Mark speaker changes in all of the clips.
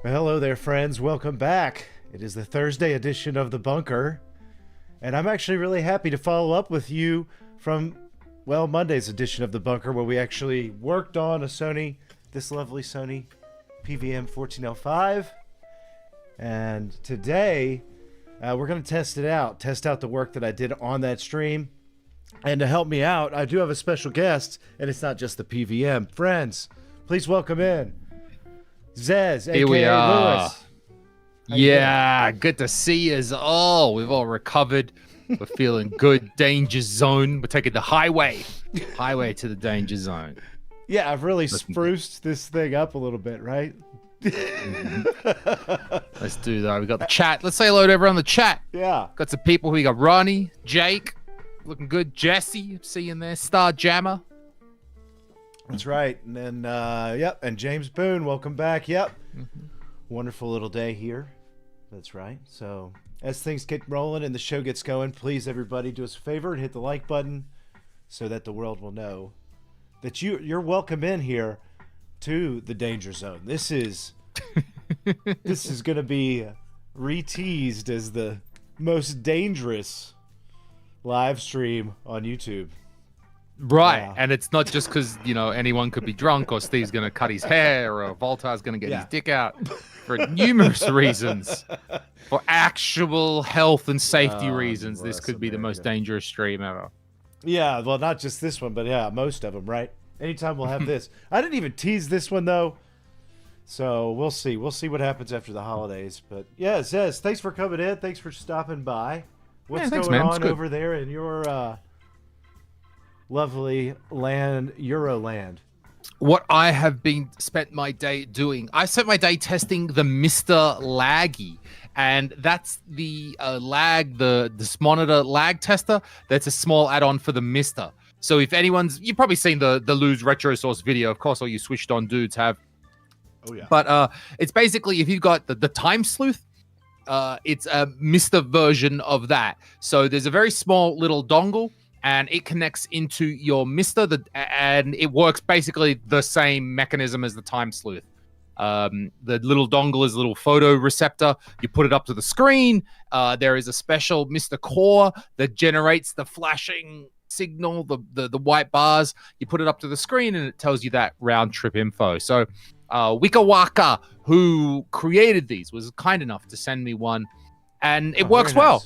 Speaker 1: Well, hello there, friends. Welcome back. It is the Thursday edition of The Bunker, and I'm actually really happy to follow up with you from, well, Monday's edition of The Bunker, where we actually worked on this lovely Sony PVM 14L5, and today we're going to test out the work that I did on that stream, and to help me out, I do have a special guest, and it's not just the PVM. Friends, please welcome in Zez,
Speaker 2: Here
Speaker 1: aka
Speaker 2: we are.
Speaker 1: Lewis.
Speaker 2: Yeah, good to see us all. We've all recovered. We're feeling good. Danger zone. We're taking the highway to the danger zone.
Speaker 1: Yeah, I've really spruced this thing up a little bit, right?
Speaker 2: Let's do that. We got the chat. Let's say hello to everyone in the chat.
Speaker 1: Yeah.
Speaker 2: Got some people. We got Ronnie, Jake, looking good. Jesse, see you in there. Star Jammer.
Speaker 1: That's right. And then, yep. And James Boone, welcome back. Yep. Wonderful little day here. That's right. So, as things get rolling and the show gets going, please, everybody, do us a favor and hit the like button so that the world will know that you're welcome in here to the danger zone. This is going to be re-teased as the most dangerous live stream on YouTube.
Speaker 2: Right.
Speaker 1: Yeah.
Speaker 2: And it's not just because, anyone could be drunk or Steve's going to cut his hair or Voltaire's going to get his dick out for numerous reasons. For actual health and safety reasons, this could be the most dangerous stream ever.
Speaker 1: Yeah, well, not just this one, but yeah, most of them, right? Anytime we'll have this. I didn't even tease this one, though. So we'll see. We'll see what happens after the holidays. But yeah, Zez, thanks for coming in. Thanks for stopping by. What's
Speaker 2: thanks,
Speaker 1: going
Speaker 2: man.
Speaker 1: on over there in your lovely land, Euroland?
Speaker 2: What I have spent my day doing, I spent my day testing the Mr. Laggy, and that's the this monitor lag tester. That's a small add-on for the Mr. So if you've probably seen the Lose Retro Source video, of course, all you switched on dudes have.
Speaker 1: Oh yeah.
Speaker 2: But it's basically, if you've got the Time Sleuth, it's a Mr. version of that. So there's a very small little dongle, and it connects into your Mister, and it works basically the same mechanism as the Time Sleuth. The little dongle is a little photo receptor. You put it up to the screen. There is a special Mister core that generates the flashing signal, the white bars. You put it up to the screen, and it tells you that round trip info. So Wika Waka, who created these, was kind enough to send me one, and it works well.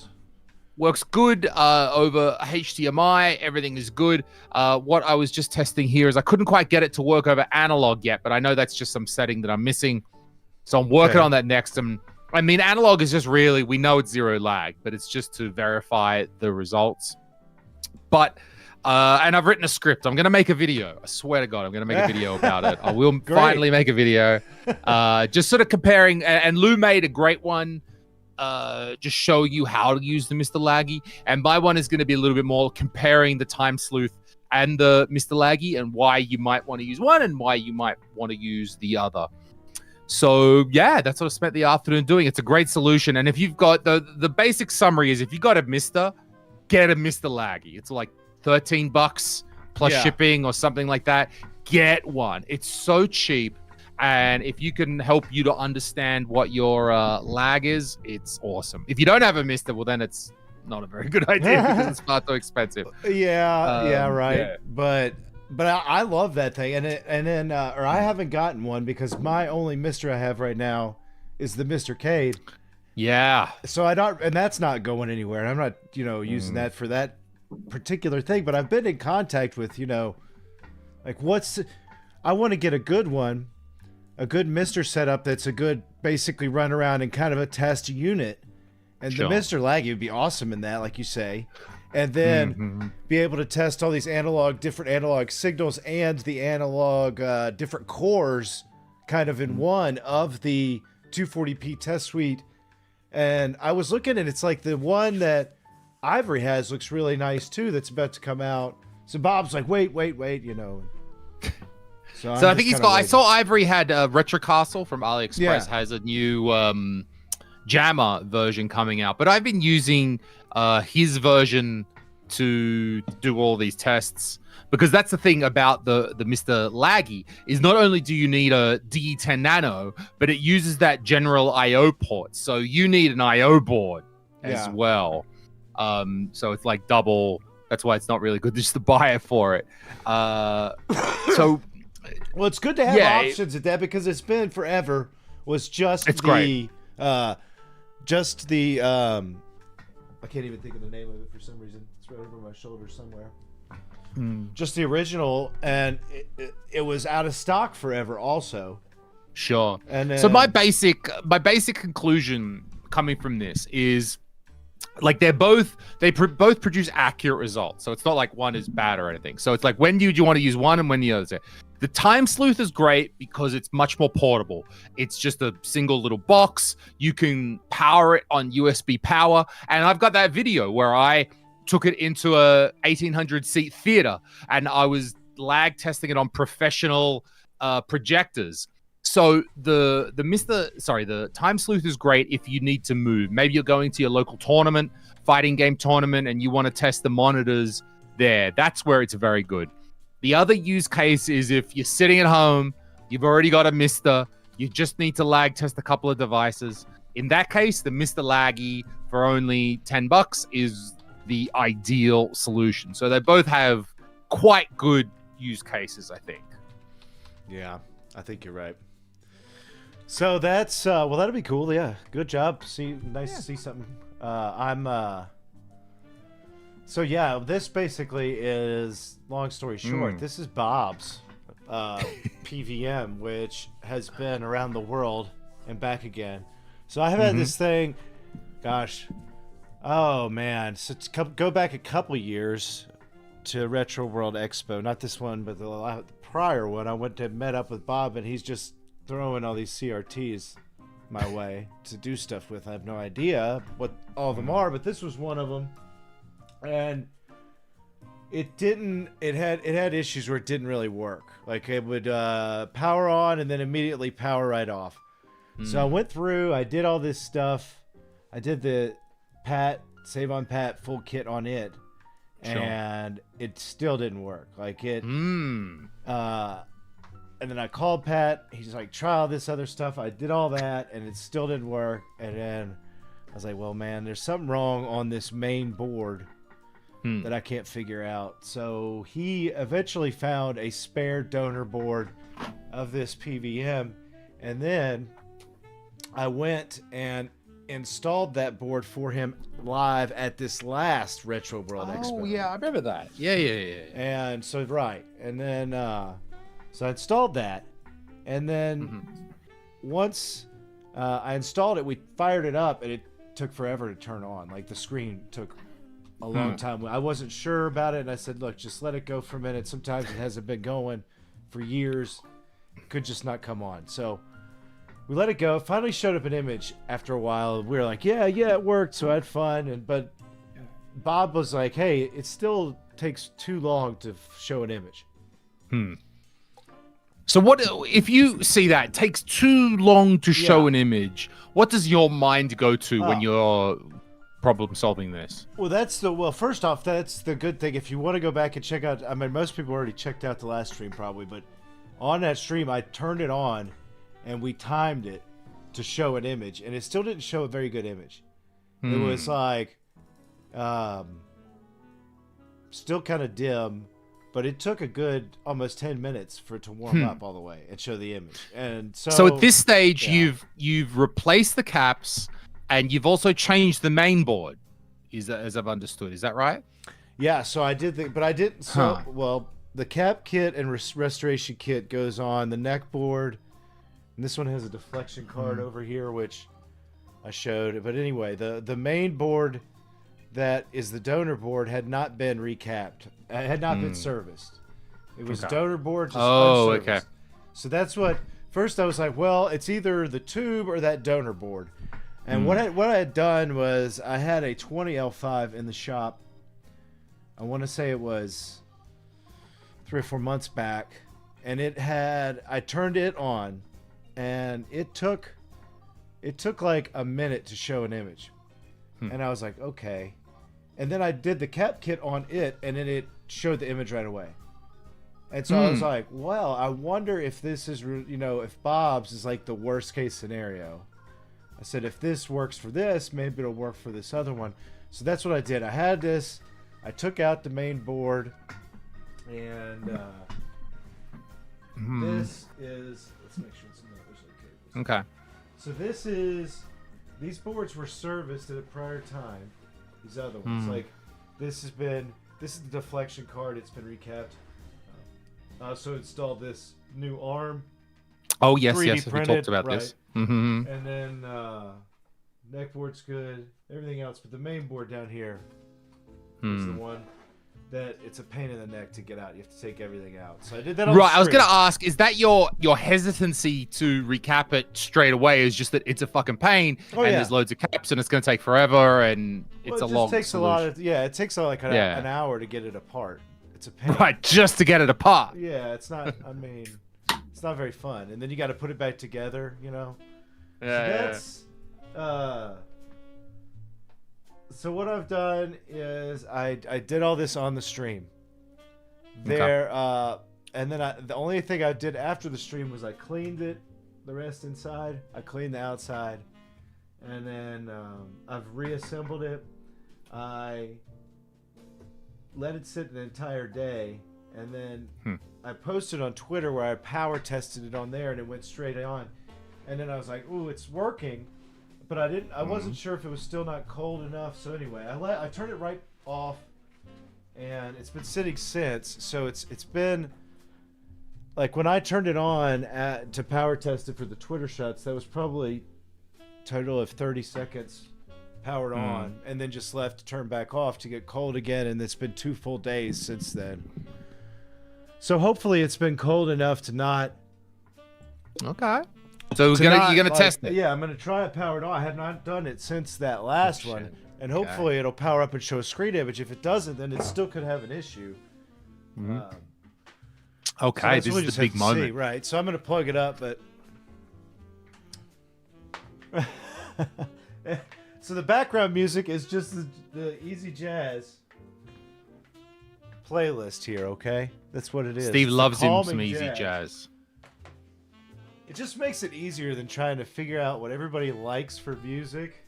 Speaker 2: Works good over HDMI. Everything is good. What I was just testing here is I couldn't quite get it to work over analog yet, but I know that's just some setting that I'm missing. So I'm working on that next. And I mean, analog is just really, we know it's zero lag, but it's just to verify the results. But, and I've written a script. I'm going to make a video. I swear to God, I'm going to make a video about it. I will finally make a video. Just sort of comparing, and Lou made a great one. Just show you how to use the Mr. Laggy, and my one is going to be a little bit more comparing the Time Sleuth and the Mr. Laggy, and why you might want to use one and why you might want to use the other. So yeah, that's what I spent the afternoon doing. It's a great solution, and if you've got the basic summary is, if you got a Mr., get a Mr. Laggy. It's like $13 plus shipping or something like that. Get one. It's so cheap. And if you can help you to understand what your lag is, it's awesome. If you don't have a Mister, well, then it's not a very good idea because it's far too expensive.
Speaker 1: Yeah, right.
Speaker 2: Yeah.
Speaker 1: But I love that thing, and I haven't gotten one because my only Mister I have right now is the Mr. Cade.
Speaker 2: Yeah.
Speaker 1: So and that's not going anywhere. And I'm not, using that for that particular thing. But I've been in contact with, like I want to get a good one. A good Mr. setup that's a good, basically run around and kind of a test unit. And the Mr. Laggy would be awesome in that, like you say. And then be able to test all these different analog signals and the analog different cores kind of in one of the 240p test suite. And I was looking and it's like the one that Ivory has looks really nice too that's about to come out. So Bob's like, wait, So
Speaker 2: I think I saw Ivory had Retro Castle from AliExpress has a new Jammer version coming out, but I've been using his version to do all these tests, because that's the thing about the Mr. Laggy is not only do you need a DE10 Nano, but it uses that general IO port. So you need an IO board as well. So it's like double. That's why it's not really good just to buy it for it. So,
Speaker 1: well, it's good to have options at that, because it's been forever. Was just great. Just the I can't even think of the name of it for some reason. It's right over my shoulder somewhere. Just the original, and it was out of stock forever also.
Speaker 2: Sure. And so my basic conclusion coming from this is, like, they both produce accurate results. So it's not like one is bad or anything. So it's like, when do you want to use one and when the other's it. The Time Sleuth is great because it's much more portable. It's just a single little box. You can power it on USB power. And I've got that video where I took it into a 1,800 seat theater and I was lag testing it on professional projectors. So the Time Sleuth is great if you need to move. Maybe you're going to your local tournament, fighting game tournament, and you want to test the monitors there. That's where it's very good. The other use case is if you're sitting at home, you've already got a Mister, you just need to lag test a couple of devices. In that case, the Mr. Laggy for only $10 is the ideal solution. So they both have quite good use cases, I think.
Speaker 1: Yeah, I think you're right. So that's well, that'll be cool. Yeah, good job. Nice to see something. So yeah, this basically is, long story short, this is Bob's PVM, which has been around the world and back again. So I have had this thing, gosh, oh man, so go back a couple years to Retro World Expo, not this one, but the prior one. I went to met up with Bob, and he's just throwing all these CRTs my way to do stuff with. I have no idea what all of them are, but this was one of them. And it had issues where it didn't really work. Like, it would power on and then immediately power right off. So I went through, I did all this stuff. I did the Save on Pat full kit on it. Sure. And it still didn't work. Like, it and then I called Pat. He's like, try all this other stuff. I did all that and it still didn't work. And then I was like, well, man, there's something wrong on this main board that I can't figure out. So he eventually found a spare donor board of this PVM, and then I went and installed that board for him live at this last Retro World Expo.
Speaker 2: Oh yeah, I remember that. Yeah.
Speaker 1: And so and then so I installed that, and then once I installed it, we fired it up, and it took forever to turn on. Like, the screen took a long time. I wasn't sure about it, and I said, look, just let it go for a minute. Sometimes it hasn't been going for years. It could just not come on. So we let it go. Finally showed up an image after a while. We were like, yeah, it worked. So I had fun. But Bob was like, hey, it still takes too long to show an image.
Speaker 2: So what if you see that it takes too long to show an image? What does your mind go to when you're problem solving this?
Speaker 1: Well, first off, that's the good thing. If you want to go back and check out, I mean, most people already checked out the last stream probably, but on that stream, I turned it on and we timed it to show an image, and it still didn't show a very good image. It was like, still kind of dim, but it took a good almost 10 minutes for it to warm up all the way and show the image. And so
Speaker 2: at this stage, you've replaced the caps, and you've also changed the main board, as I've understood. Is that right?
Speaker 1: Yeah, so I did but I didn't. So, well, the cap kit and restoration kit goes on the neck board, and this one has a deflection card over here, which I showed. But anyway, the main board that is the donor board had not been recapped. It had not been serviced. It was donor board, just unserviced. Okay. So that's what. First, I was like, well, it's either the tube or that donor board. And what I had done was I had a 20L5 in the shop. I want to say it was 3 or 4 months back, and I turned it on, and it took like a minute to show an image. And I was like, okay. and then I did the cap kit on it, and then it showed the image right away. And so I was like, well, I wonder if this is, if Bob's is like the worst case scenario. I said, if this works for this, maybe it'll work for this other one. So that's what I did. I had this. I took out the main board, and this is. Let's make sure it's not cables.
Speaker 2: Okay.
Speaker 1: So these boards were serviced at a prior time. These other ones, like this is the deflection card. It's been recapped. I also installed this new arm.
Speaker 2: Oh yes,
Speaker 1: 3D
Speaker 2: yes,
Speaker 1: printed,
Speaker 2: we talked about
Speaker 1: right.
Speaker 2: this.
Speaker 1: And then neck board's good. Everything else, but the main board down here is the one that it's a pain in the neck to get out. You have to take everything out. So I did that on the
Speaker 2: I was
Speaker 1: stream.
Speaker 2: gonna ask, is that your hesitancy to recap it straight away? Is just that it's a fucking pain, there's loads of caps, and it's gonna take forever, and it's a long.
Speaker 1: It takes
Speaker 2: solution.
Speaker 1: a lot of it takes like an hour to get it apart. It's a pain.
Speaker 2: Right, just to get it apart.
Speaker 1: Yeah, it's not. I mean, it's not very fun. And then you got to put it back together. So what I've done is I did all this on the stream. And then the only thing I did after the stream was I cleaned it, the rest inside. I cleaned the outside, and then I've reassembled it. I let it sit an entire day, and then I posted on Twitter where I power tested it on there, and it went straight on. And then I was like, "Ooh, it's working," but I wasn't sure if it was still not cold enough. So anyway, I turned it right off, and it's been sitting since. So it's been like when I turned it on to power test it for the Twitter shots, that was probably a total of 30 seconds. Powered on, and then just left to turn back off to get cold again, and it's been 2 full days since then. So hopefully it's been cold enough to not.
Speaker 2: Okay. So you're gonna test it.
Speaker 1: Yeah, I'm gonna try it powered on. I have not done it since that last one, and hopefully it'll power up and show a screen image. If it doesn't, then it still could have an issue.
Speaker 2: Okay, this is the big moment,
Speaker 1: right? So I'm gonna plug it up, but. So the background music is just the Easy Jazz playlist here, okay? That's what it is.
Speaker 2: Steve loves him some
Speaker 1: Easy
Speaker 2: jazz.
Speaker 1: It just makes it easier than trying to figure out what everybody likes for music.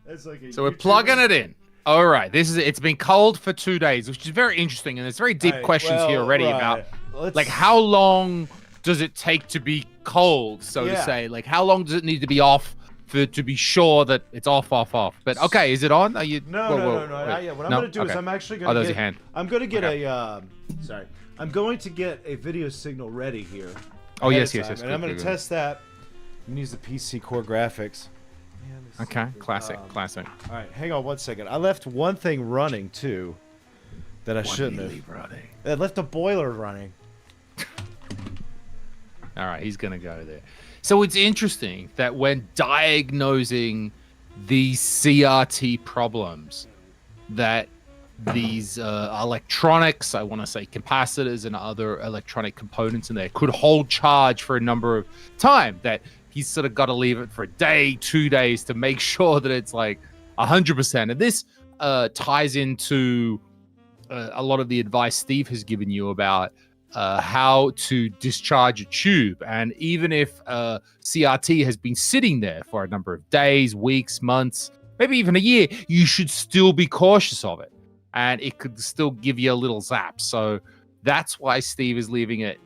Speaker 1: That's like
Speaker 2: so we're plugging it in. All right, it's been cold for 2 days, which is very interesting, and there's very deep questions here already about like how long does it take to be cold, so to say? Like how long does it need to be off to be sure that it's off? But okay, is it on? Are you?
Speaker 1: No. What I'm gonna do is I'm actually gonna.
Speaker 2: There's your hand.
Speaker 1: I'm gonna get sorry. I'm going to get a video signal ready here.
Speaker 2: Oh yes.
Speaker 1: And I'm gonna test that. I'm gonna use the PC Core graphics.
Speaker 2: Okay, classic.
Speaker 1: All right, hang on 1 second. I left one thing running too, that I shouldn't have. I left the boiler running.
Speaker 2: All right, he's gonna go there. So it's interesting that when diagnosing these CRT problems, that these electronics, I want to say capacitors and other electronic components in there, could hold charge for a number of time, that he's sort of got to leave it for a day, 2 days to make sure that it's like 100%. And this ties into a lot of the advice Steve has given you about how to discharge a tube. And even if CRT has been sitting there for a number of days, weeks, months, maybe even a year, you should still be cautious of it. And it could still give you a little zap. So that's why Steve is leaving it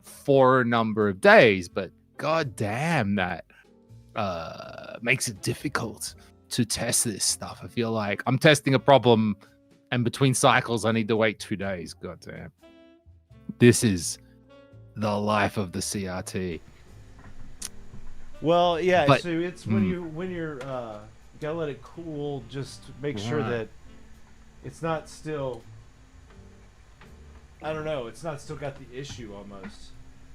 Speaker 2: for a number of days. But god damn, that makes it difficult to test this stuff. I feel like I'm testing a problem, and between cycles, I need to wait 2 days. God damn. This is the life of the CRT.
Speaker 1: Well, yeah. But, so it's when you're gotta let it cool. Just make sure that it's not still. I don't know. It's not still got the issue almost.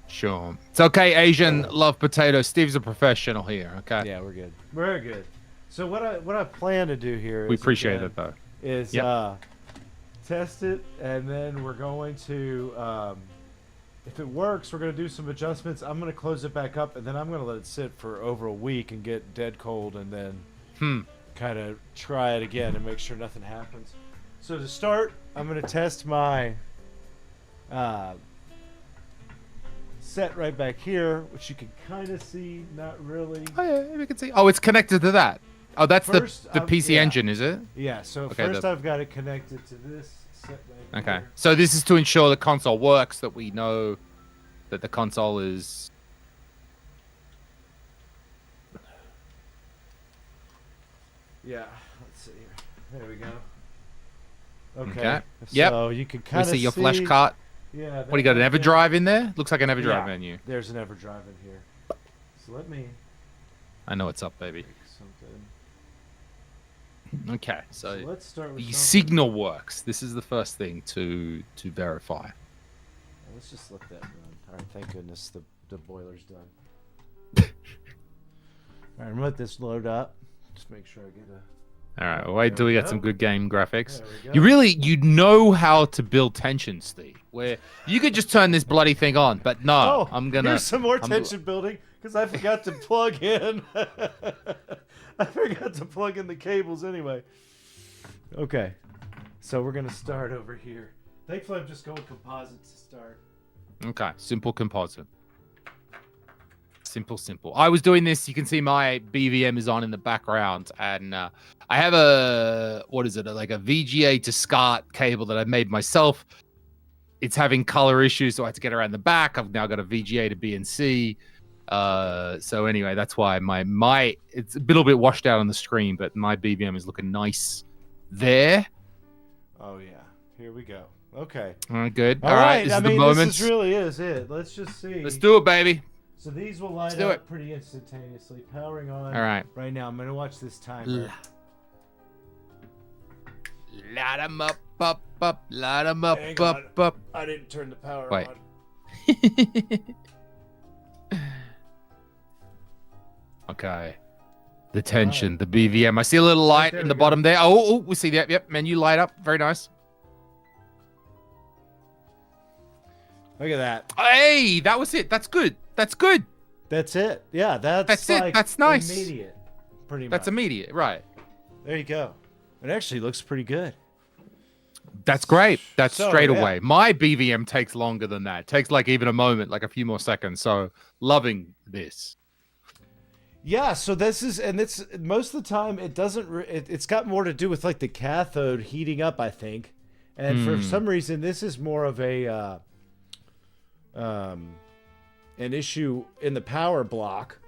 Speaker 2: Sure. It's okay, Asian. Love potato. Steve's a professional here. Okay.
Speaker 1: Yeah, we're good. We're good. So what I plan to do here is,
Speaker 2: we appreciate it though,
Speaker 1: is test it, and then we're going to if it works, we're going to do some adjustments. I'm going to close it back up, and then I'm going to let it sit for over a week and get dead cold, and then kind of try it again and make sure nothing happens. So to start, I'm going to test my set right back here, which you can kind of see, not really.
Speaker 2: Oh yeah, we can see. Oh, it's connected to that. Oh, that's
Speaker 1: First,
Speaker 2: the PC engine, is it?
Speaker 1: Yeah, so
Speaker 2: Okay,
Speaker 1: first I've got it connected to this set right
Speaker 2: Okay.
Speaker 1: here.
Speaker 2: So this is to ensure the console works, that we know that the console is...
Speaker 1: Yeah, let's see here. There we go. Okay.
Speaker 2: Okay. Yep.
Speaker 1: So you can
Speaker 2: We
Speaker 1: kind of
Speaker 2: see your flash cart.
Speaker 1: Yeah.
Speaker 2: What do you got, an EverDrive in there? Looks like an EverDrive menu.
Speaker 1: There's an EverDrive in here. So let me
Speaker 2: I know what's up, baby.
Speaker 1: pick something.
Speaker 2: Okay, so
Speaker 1: Let's start with
Speaker 2: the
Speaker 1: something.
Speaker 2: signal works. This is the first thing to verify.
Speaker 1: Let's just let that run. All right, thank goodness the boiler's done. All right, I'm gonna let this load up. Just make sure I get a...
Speaker 2: All right, well, wait till we
Speaker 1: There we
Speaker 2: get some
Speaker 1: go.
Speaker 2: good game graphics.
Speaker 1: There we go.
Speaker 2: You know how to build tension, Steve. Where you could just turn this bloody thing on, but no,
Speaker 1: Oh,
Speaker 2: I'm gonna.
Speaker 1: here's some more
Speaker 2: I'm-
Speaker 1: tension building because I forgot to plug in. I forgot to plug in the cables anyway. Okay, so we're gonna start over here. Thankfully, I'm just going composites to start.
Speaker 2: Okay, simple composite. Simple. I was doing this. You can see my BVM is on in the background, and I have a like a VGA to SCART cable that I made myself. It's having color issues, so I had to get around the back. I've now got a VGA to BNC. So anyway, that's why my it's a little bit washed out on the screen, but my BVM is looking nice there.
Speaker 1: Oh yeah, here we go. Okay.
Speaker 2: All right, good.
Speaker 1: All right.
Speaker 2: This
Speaker 1: I
Speaker 2: is the
Speaker 1: mean,
Speaker 2: moment.
Speaker 1: this really is it. Let's just see.
Speaker 2: Let's do it, baby.
Speaker 1: So these will light
Speaker 2: do
Speaker 1: up
Speaker 2: it.
Speaker 1: pretty instantaneously. Powering on.
Speaker 2: All right.
Speaker 1: Right now, I'm gonna watch this timer.
Speaker 2: Light them up, light them up,
Speaker 1: Hang on.
Speaker 2: up.
Speaker 1: I didn't turn the power
Speaker 2: Wait.
Speaker 1: on.
Speaker 2: Okay. The tension, the BVM. I see a little light
Speaker 1: there
Speaker 2: in
Speaker 1: we
Speaker 2: the
Speaker 1: go.
Speaker 2: bottom there. Oh, we see that. Yep, menu light up. Very nice.
Speaker 1: Look at that.
Speaker 2: Hey, that was it. That's good. That's good.
Speaker 1: That's it. Yeah, that's
Speaker 2: it.
Speaker 1: like
Speaker 2: That's nice.
Speaker 1: Immediate. Pretty much.
Speaker 2: That's immediate. Right.
Speaker 1: There you go. It actually looks pretty good.
Speaker 2: That's great. That's
Speaker 1: So,
Speaker 2: straight
Speaker 1: yeah.
Speaker 2: away. My BVM takes longer than that. It takes like even a moment, like a few more seconds. So loving this.
Speaker 1: Yeah, so this is, and it's most of the time it doesn't. It's got more to do with like the cathode heating up, I think, and for some reason this is more of a an issue in the power block.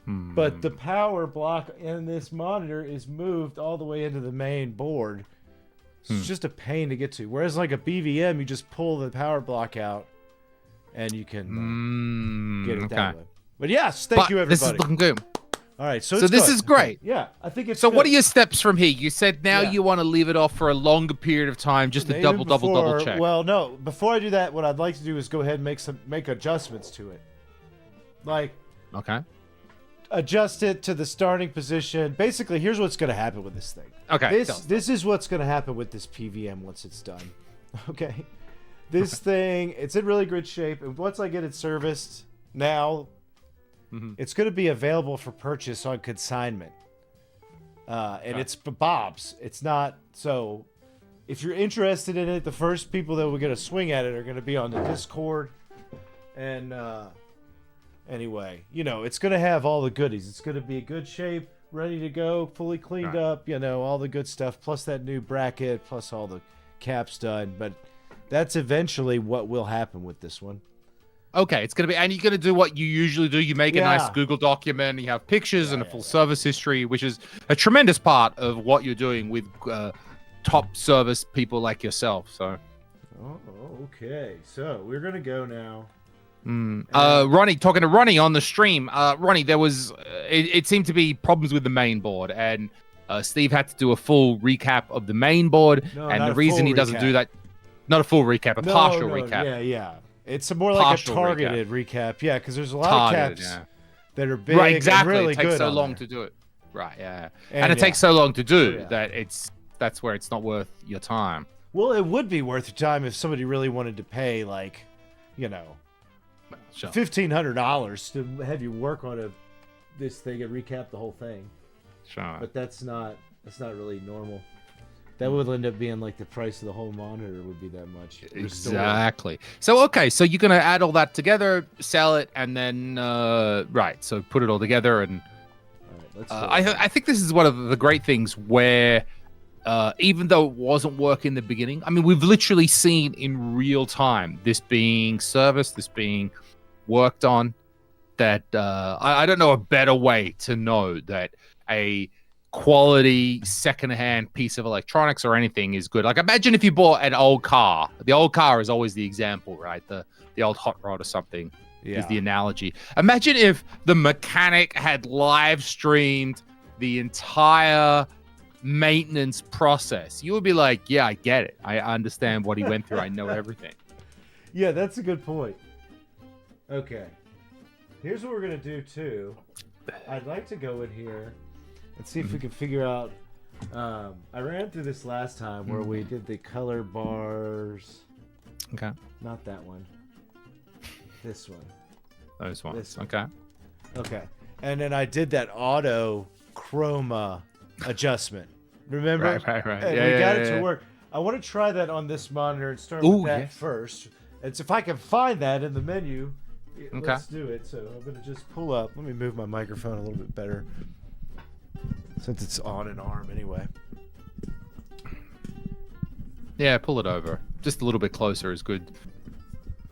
Speaker 1: But the power block in this monitor is moved all the way into the main board. So it's just a pain to get to. Whereas like a BVM, you just pull the power block out, and you can get it that way. But yes, thank you, everybody.
Speaker 2: This is looking good.
Speaker 1: All right, so
Speaker 2: So
Speaker 1: it's
Speaker 2: this
Speaker 1: good.
Speaker 2: is great.
Speaker 1: Yeah, I think it's
Speaker 2: So
Speaker 1: good.
Speaker 2: what are your steps from here? You said now
Speaker 1: Yeah.
Speaker 2: you want to leave it off for a longer period of time, just to
Speaker 1: Even
Speaker 2: double
Speaker 1: before-
Speaker 2: check.
Speaker 1: Well, no. Before I do that, what I'd like to do is go ahead and make adjustments to it, like
Speaker 2: Okay.
Speaker 1: adjust it to the starting position. Basically, here's what's going to happen with this thing.
Speaker 2: Okay.
Speaker 1: This is what's going to happen with this PVM once it's done. Okay. This thing, it's in really good shape, and once I get it serviced, now it's going to be available for purchase on consignment. And it's for Bob's. It's not so. If you're interested in it, the first people that we're going to swing at it are going to be on the Discord. And anyway, you know, it's going to have all the goodies. It's going to be in good shape, ready to go, fully cleaned up, you know, all the good stuff, plus that new bracket, plus all the caps done. But that's eventually what will happen with this one.
Speaker 2: Okay, it's gonna be, and you're gonna do what you usually do. You make a nice
Speaker 1: Yeah.
Speaker 2: Google document. You have pictures and a full service history, which is a tremendous part of what you're doing with top service people like yourself. So,
Speaker 1: Oh, okay. So we're going to go now.
Speaker 2: Ronnie, talking to Ronnie on the stream. Ronnie, there was it seemed to be problems with the main board, and Steve had to do a full recap of the main board.
Speaker 1: No,
Speaker 2: and
Speaker 1: not
Speaker 2: the
Speaker 1: a
Speaker 2: reason
Speaker 1: full
Speaker 2: he doesn't do
Speaker 1: recap.
Speaker 2: that, not a full recap, a partial
Speaker 1: No,
Speaker 2: recap.
Speaker 1: Yeah. It's more like
Speaker 2: Partial
Speaker 1: a targeted recap. Yeah, because there's a lot
Speaker 2: Targeted,
Speaker 1: of caps
Speaker 2: yeah.
Speaker 1: that are big
Speaker 2: Right, exactly.
Speaker 1: and really
Speaker 2: it takes
Speaker 1: good
Speaker 2: so
Speaker 1: on
Speaker 2: long
Speaker 1: there.
Speaker 2: to do it. Right, yeah.
Speaker 1: And
Speaker 2: And it
Speaker 1: yeah.
Speaker 2: takes so long to do
Speaker 1: Yeah.
Speaker 2: that that's where it's not worth your time.
Speaker 1: Well, it would be worth your time if somebody really wanted to pay, like, you know,
Speaker 2: Sure.
Speaker 1: $1,500 to have you work on this thing and recap the whole thing.
Speaker 2: Sure.
Speaker 1: But that's not really normal. That would end up being like the price of the whole monitor would be that much.
Speaker 2: Exactly. So, okay. So you're going to add all that together, sell it, and then, right. So put it all together. And
Speaker 1: all right,
Speaker 2: I think this is one of the great things where, even though it wasn't working in the beginning, I mean, we've literally seen in real time this being serviced, this being worked on, that I don't know a better way to know that a quality secondhand piece of electronics or anything is good. Like, imagine if you bought an old car. The old car is always the example, right? The old hot rod or something is the analogy. Imagine if the mechanic had live streamed the entire maintenance process. You would be like, yeah, I get it. I understand what he went through. I know everything.
Speaker 1: Yeah, that's a good point. Okay. Here's what we're going to do, too. I'd like to go in here and see if we can figure out... I ran through this last time where we did the color bars.
Speaker 2: Okay.
Speaker 1: Not that one. This one.
Speaker 2: Those ones.
Speaker 1: This one.
Speaker 2: Okay.
Speaker 1: Okay. And then I did that auto chroma adjustment. Remember?
Speaker 2: Right.
Speaker 1: And we got it to work. I want to try that on this monitor and start with that first. And so if I can find that in the menu...
Speaker 2: Okay.
Speaker 1: Let's do it. So I'm going to just pull up. Let me move my microphone a little bit better. Since it's on an arm anyway.
Speaker 2: Yeah, pull it over. Just a little bit closer is good.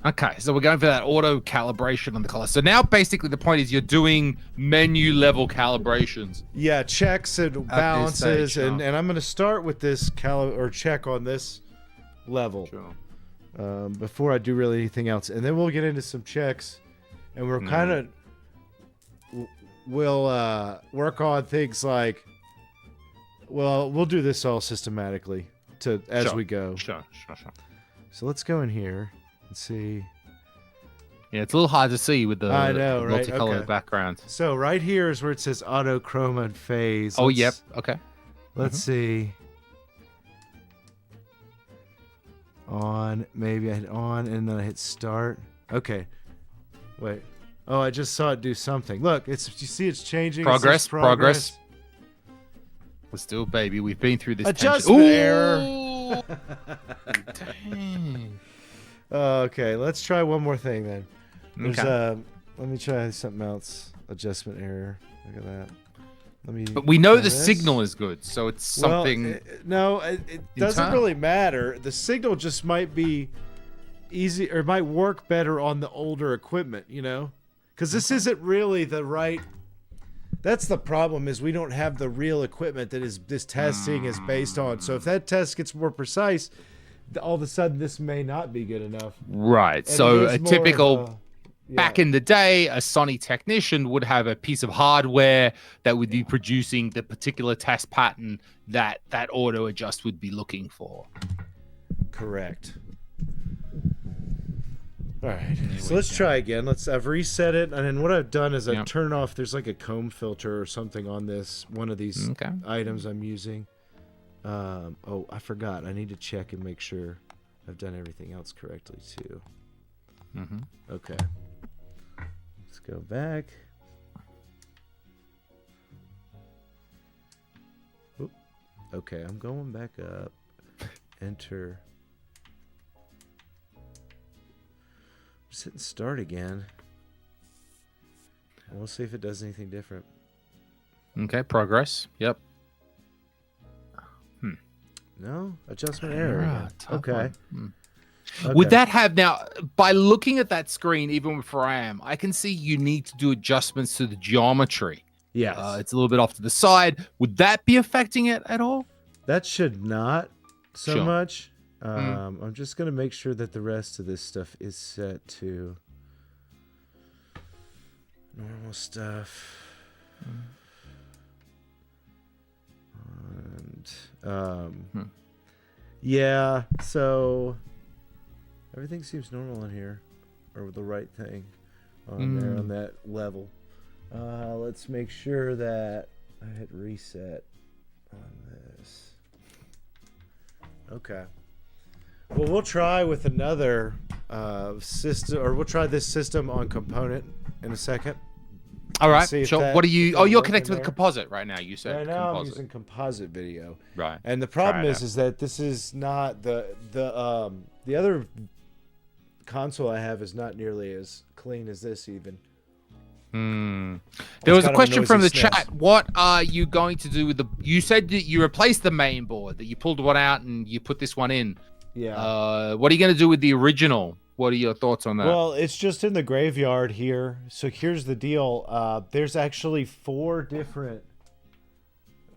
Speaker 2: Okay, so we're going for that auto calibration on the color. So now basically the point is you're doing menu level calibrations.
Speaker 1: Yeah, checks and balances.
Speaker 2: Stage,
Speaker 1: and I'm going to start with this check on this level.
Speaker 2: Sure.
Speaker 1: Before I do really anything else. And then we'll get into some checks. And we're kind of... We'll work on things like... Well, we'll do this all systematically as we go.
Speaker 2: Sure.
Speaker 1: So let's go in here and see...
Speaker 2: Yeah, it's a little hard to see with the multicolored
Speaker 1: Okay.
Speaker 2: background.
Speaker 1: So right here is where it says auto chroma and phase.
Speaker 2: Yep. Okay.
Speaker 1: Let's see. On, maybe I hit on and then I hit start. Okay. Wait. Oh, I just saw it do something. Look, you see it's changing.
Speaker 2: Progress.
Speaker 1: Progress.
Speaker 2: Let's do it, baby. We've been through this.
Speaker 1: Adjustment error.
Speaker 2: Dang.
Speaker 1: Okay, let's try one more thing then. There's
Speaker 2: Okay.
Speaker 1: let me try something else. Adjustment error. Look at that.
Speaker 2: But we know
Speaker 1: try
Speaker 2: the
Speaker 1: this.
Speaker 2: signal is good, so it's something.
Speaker 1: Well, it doesn't
Speaker 2: internal.
Speaker 1: really matter. The signal just might be easy or might work better on the older equipment, because this isn't really the right. That's the problem, is we don't have the real equipment that this testing is based on. So if that test gets more precise, all of a sudden this may not be good enough.
Speaker 2: Right.
Speaker 1: And
Speaker 2: So
Speaker 1: it is
Speaker 2: a
Speaker 1: more
Speaker 2: typical.
Speaker 1: of
Speaker 2: Back in the day, a Sony technician would have a piece of hardware that would be producing the particular test pattern that auto adjust would be looking for.
Speaker 1: Correct. All right, so let's try again. I've reset it, and then what I've done is I've turned off. There's like a comb filter or something on this one of these items I'm using. Oh, I forgot. I need to check and make sure I've done everything else correctly too. Okay. Let's go back. Oop. Okay, I'm going back up. Enter. Just hitting start again. And we'll see if it does anything different.
Speaker 2: Okay, progress. Yep.
Speaker 1: No? Adjustment error. Again. Okay. Okay.
Speaker 2: Would that have now, by looking at that screen, even with RAM, I can see you need to do adjustments to the geometry.
Speaker 1: Yes.
Speaker 2: It's a little bit off to the side. Would that be affecting it at all?
Speaker 1: That should not so
Speaker 2: Sure.
Speaker 1: much. I'm just going to make sure that the rest of this stuff is set to normal stuff. And, yeah, so everything seems normal in here, or the right thing on there on that level. Let's make sure that I hit reset on this. Okay. Well, we'll try with another system, or we'll try this system on component in a second.
Speaker 2: All right,
Speaker 1: see if
Speaker 2: sure.
Speaker 1: that-
Speaker 2: What are
Speaker 1: if
Speaker 2: you?
Speaker 1: that
Speaker 2: Oh, you're
Speaker 1: work in
Speaker 2: connected with composite right now. You said
Speaker 1: Right now I'm
Speaker 2: composite.
Speaker 1: using composite video.
Speaker 2: Right.
Speaker 1: And the problem
Speaker 2: Try it
Speaker 1: is that this is not the other console I have is not nearly as clean as this even.
Speaker 2: There was a
Speaker 1: kind of a
Speaker 2: question from the
Speaker 1: noisy SNES.
Speaker 2: chat. What are you going to do with the? You said that you replaced the main board, that you pulled one out and you put this one in.
Speaker 1: Yeah.
Speaker 2: What are you going to do with the original? What are your thoughts on that?
Speaker 1: Well, it's just in the graveyard here. So here's the deal. There's actually 4 different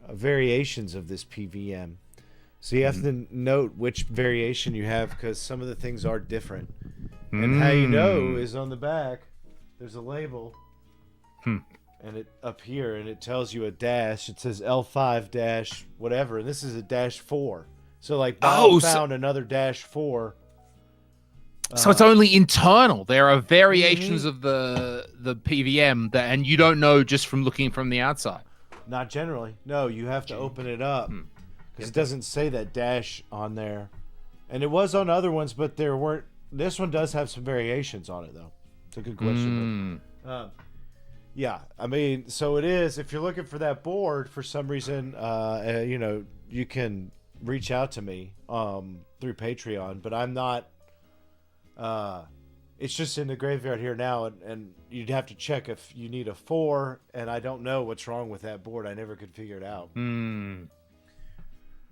Speaker 1: variations of this PVM. So you have to note which variation you have because some of the things are different. And how you know is on the back, there's a label. And it up here, and it tells you a dash. It says L5 dash whatever, and this is a dash 4. So like Bob found another dash 4.
Speaker 2: So it's only internal. There are variations of the PVM that, and you don't know just from looking from the outside.
Speaker 1: Not generally. No, you have to open it up because it doesn't say that dash on there. And it was on other ones, but there weren't. This one does have some variations on it, though. It's a good question. Yeah, I mean, so it is. If you're looking for that board for some reason, you know, you can reach out to me through Patreon, but I'm not. It's just in the graveyard here now, and you'd have to check if you need a 4, and I don't know what's wrong with that board. I never could figure it out.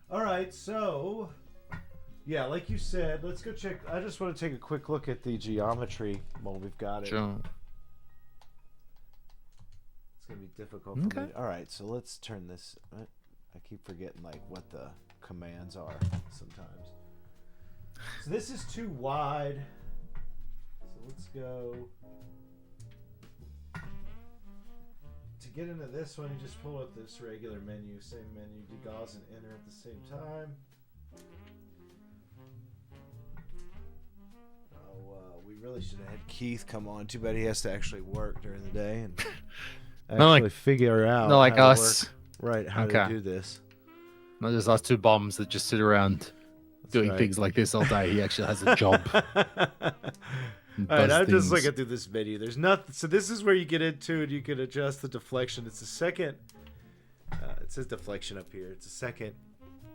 Speaker 1: All right, so yeah, like you said, let's go check. I just want to take a quick look at the geometry while we've got it.
Speaker 2: Sure.
Speaker 1: It's gonna be difficult for me. All right, so let's turn this. I keep forgetting like what the commands are sometimes. So this is too wide. So let's go. To get into this one, you just pull up this regular menu, same menu, degauss and enter at the same time. Oh, we really should have had Keith come on. Too bad he has to actually work during the day and actually figure out.
Speaker 2: Not like
Speaker 1: how
Speaker 2: us.
Speaker 1: How to do this.
Speaker 2: Not just us 2 bombs that just sit around doing things like this all day. He actually has a job.
Speaker 1: All right, I'm just looking through this menu. There's nothing. So this is where you get into it. You can adjust the deflection. It's the second. It says deflection up here. It's the second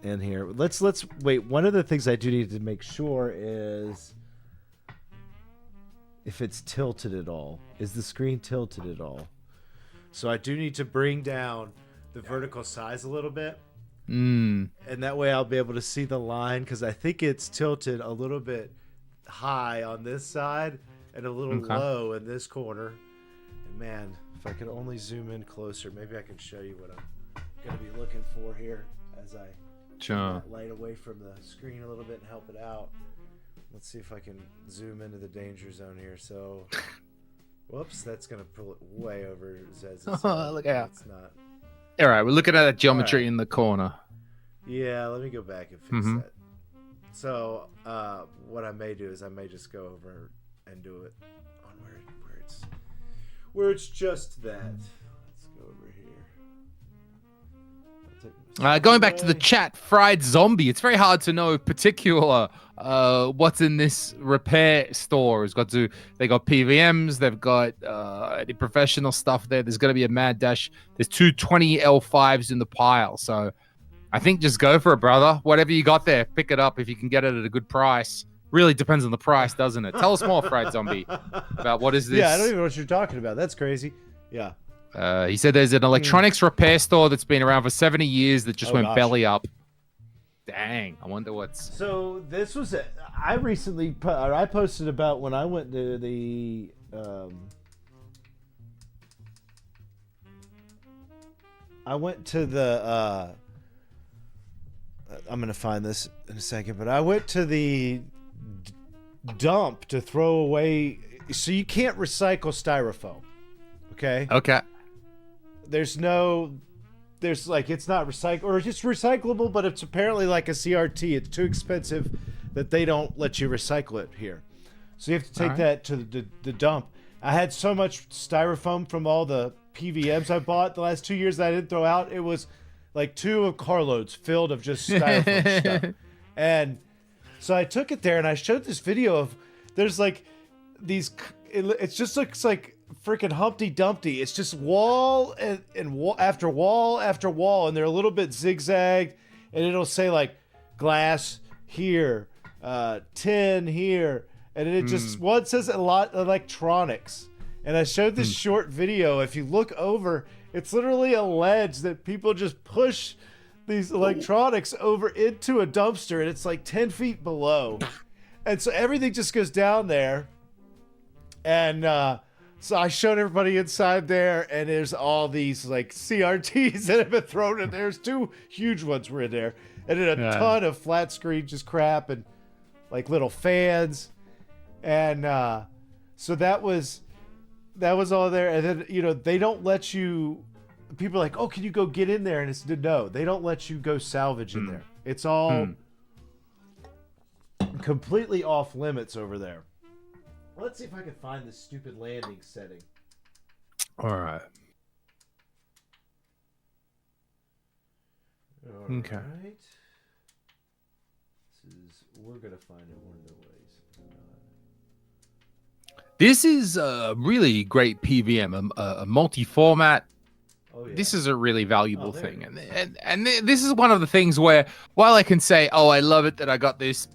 Speaker 1: in here. Let's wait. One of the things I do need to make sure is if it's tilted at all. Is the screen tilted at all? So I do need to bring down the vertical size a little bit. And that way I'll be able to see the line because I think it's tilted a little bit high on this side and a little low in this corner. And man, if I could only zoom in closer, maybe I can show you what I'm going to be looking for here as I turn that light away from the screen a little bit and help it out. Let's see if I can zoom into the danger zone here. So, whoops, that's going to pull it way over Zez's side.
Speaker 2: Look out.
Speaker 1: It's not.
Speaker 2: All right, we're looking at that geometry in the corner.
Speaker 1: Yeah, let me go back and fix that. So, what I may do is I may just go over and do it on where it's just that. Let's go over here.
Speaker 2: Going back to the chat, Fried Zombie. It's very hard to know particular what's in this repair store. They got PVMs, they've got the professional stuff there. There's going to be a mad dash. There's 2 20L5s in the pile. So I think just go for it, brother. Whatever you got there, pick it up if you can get it at a good price. Really depends on the price, doesn't it? Tell us more, Fried Zombie, about what is this.
Speaker 1: Yeah, I don't even know what you're talking about. That's crazy. Yeah.
Speaker 2: He said there's an electronics repair store that's been around for 70 years that just went belly up. Dang, I wonder what's.
Speaker 1: So this was I recently I posted about when I went to the I'm gonna find this in a second, but I went to the dump to throw away. So you can't recycle styrofoam. Okay. There's like, it's not recycle, or it's recyclable, but it's apparently like a CRT. It's too expensive that they don't let you recycle it here. So you have to take that to the dump. I had so much styrofoam from all the PVMs I bought the last 2 years that I didn't throw out. It was like 2 carloads filled of just styrofoam stuff. And so I took it there and I showed this video of, there's like these, it just looks like freaking Humpty Dumpty. It's just wall and wall after wall after wall, and they're a little bit zigzagged, and it'll say like glass here, tin here, and it just one says a lot electronics. And I showed this short video. If you look over, it's literally a ledge that people just push these electronics over into a dumpster, and it's like 10 feet below. And so everything just goes down there. And so I showed everybody inside there, and there's all these like CRTs that have been thrown in there. There's 2 huge ones were in there, and then a ton of flat screen just crap and like little fans. And so that was all there. And then, you know, they don't let you, people are like, oh, can you go get in there? And it's no, they don't let you go salvage in there. It's all completely off limits over there. Let's see if I can find this stupid landing setting.
Speaker 2: All right.
Speaker 1: Okay. We're going to find it one of the ways.
Speaker 2: This is a really great PVM, a multi-format. Oh, yeah. This is a really valuable thing. And this is one of the things where, while I can say, oh, I love it that I got this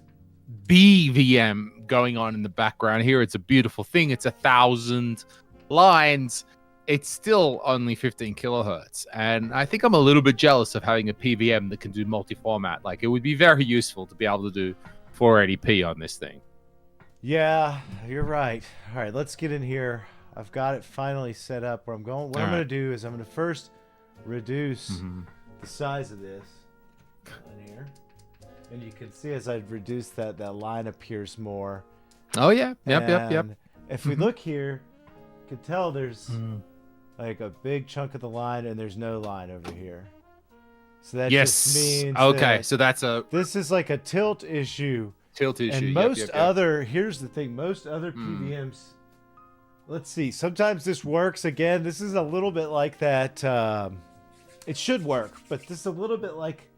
Speaker 2: BVM going on in the background here, it's a beautiful thing. It's 1,000 lines. It's still only 15 kilohertz. And I think I'm a little bit jealous of having a PVM that can do multi-format. Like, it would be very useful to be able to do 480p on this thing.
Speaker 1: Yeah, you're right. All right, let's get in here. I've got it finally set up where I'm going. What I'm going to do is I'm going to first reduce the size of this in here. And you can see as I reduce that line appears more.
Speaker 2: Oh, yeah. Yep.
Speaker 1: If we look here, you can tell there's like a big chunk of the line and there's no line over here. So that just means
Speaker 2: so that's
Speaker 1: this is like a tilt issue. And most other, here's the thing, most other PVMs, let's see, sometimes this works. Again, this is a little bit like that, it should work, but this is a little bit like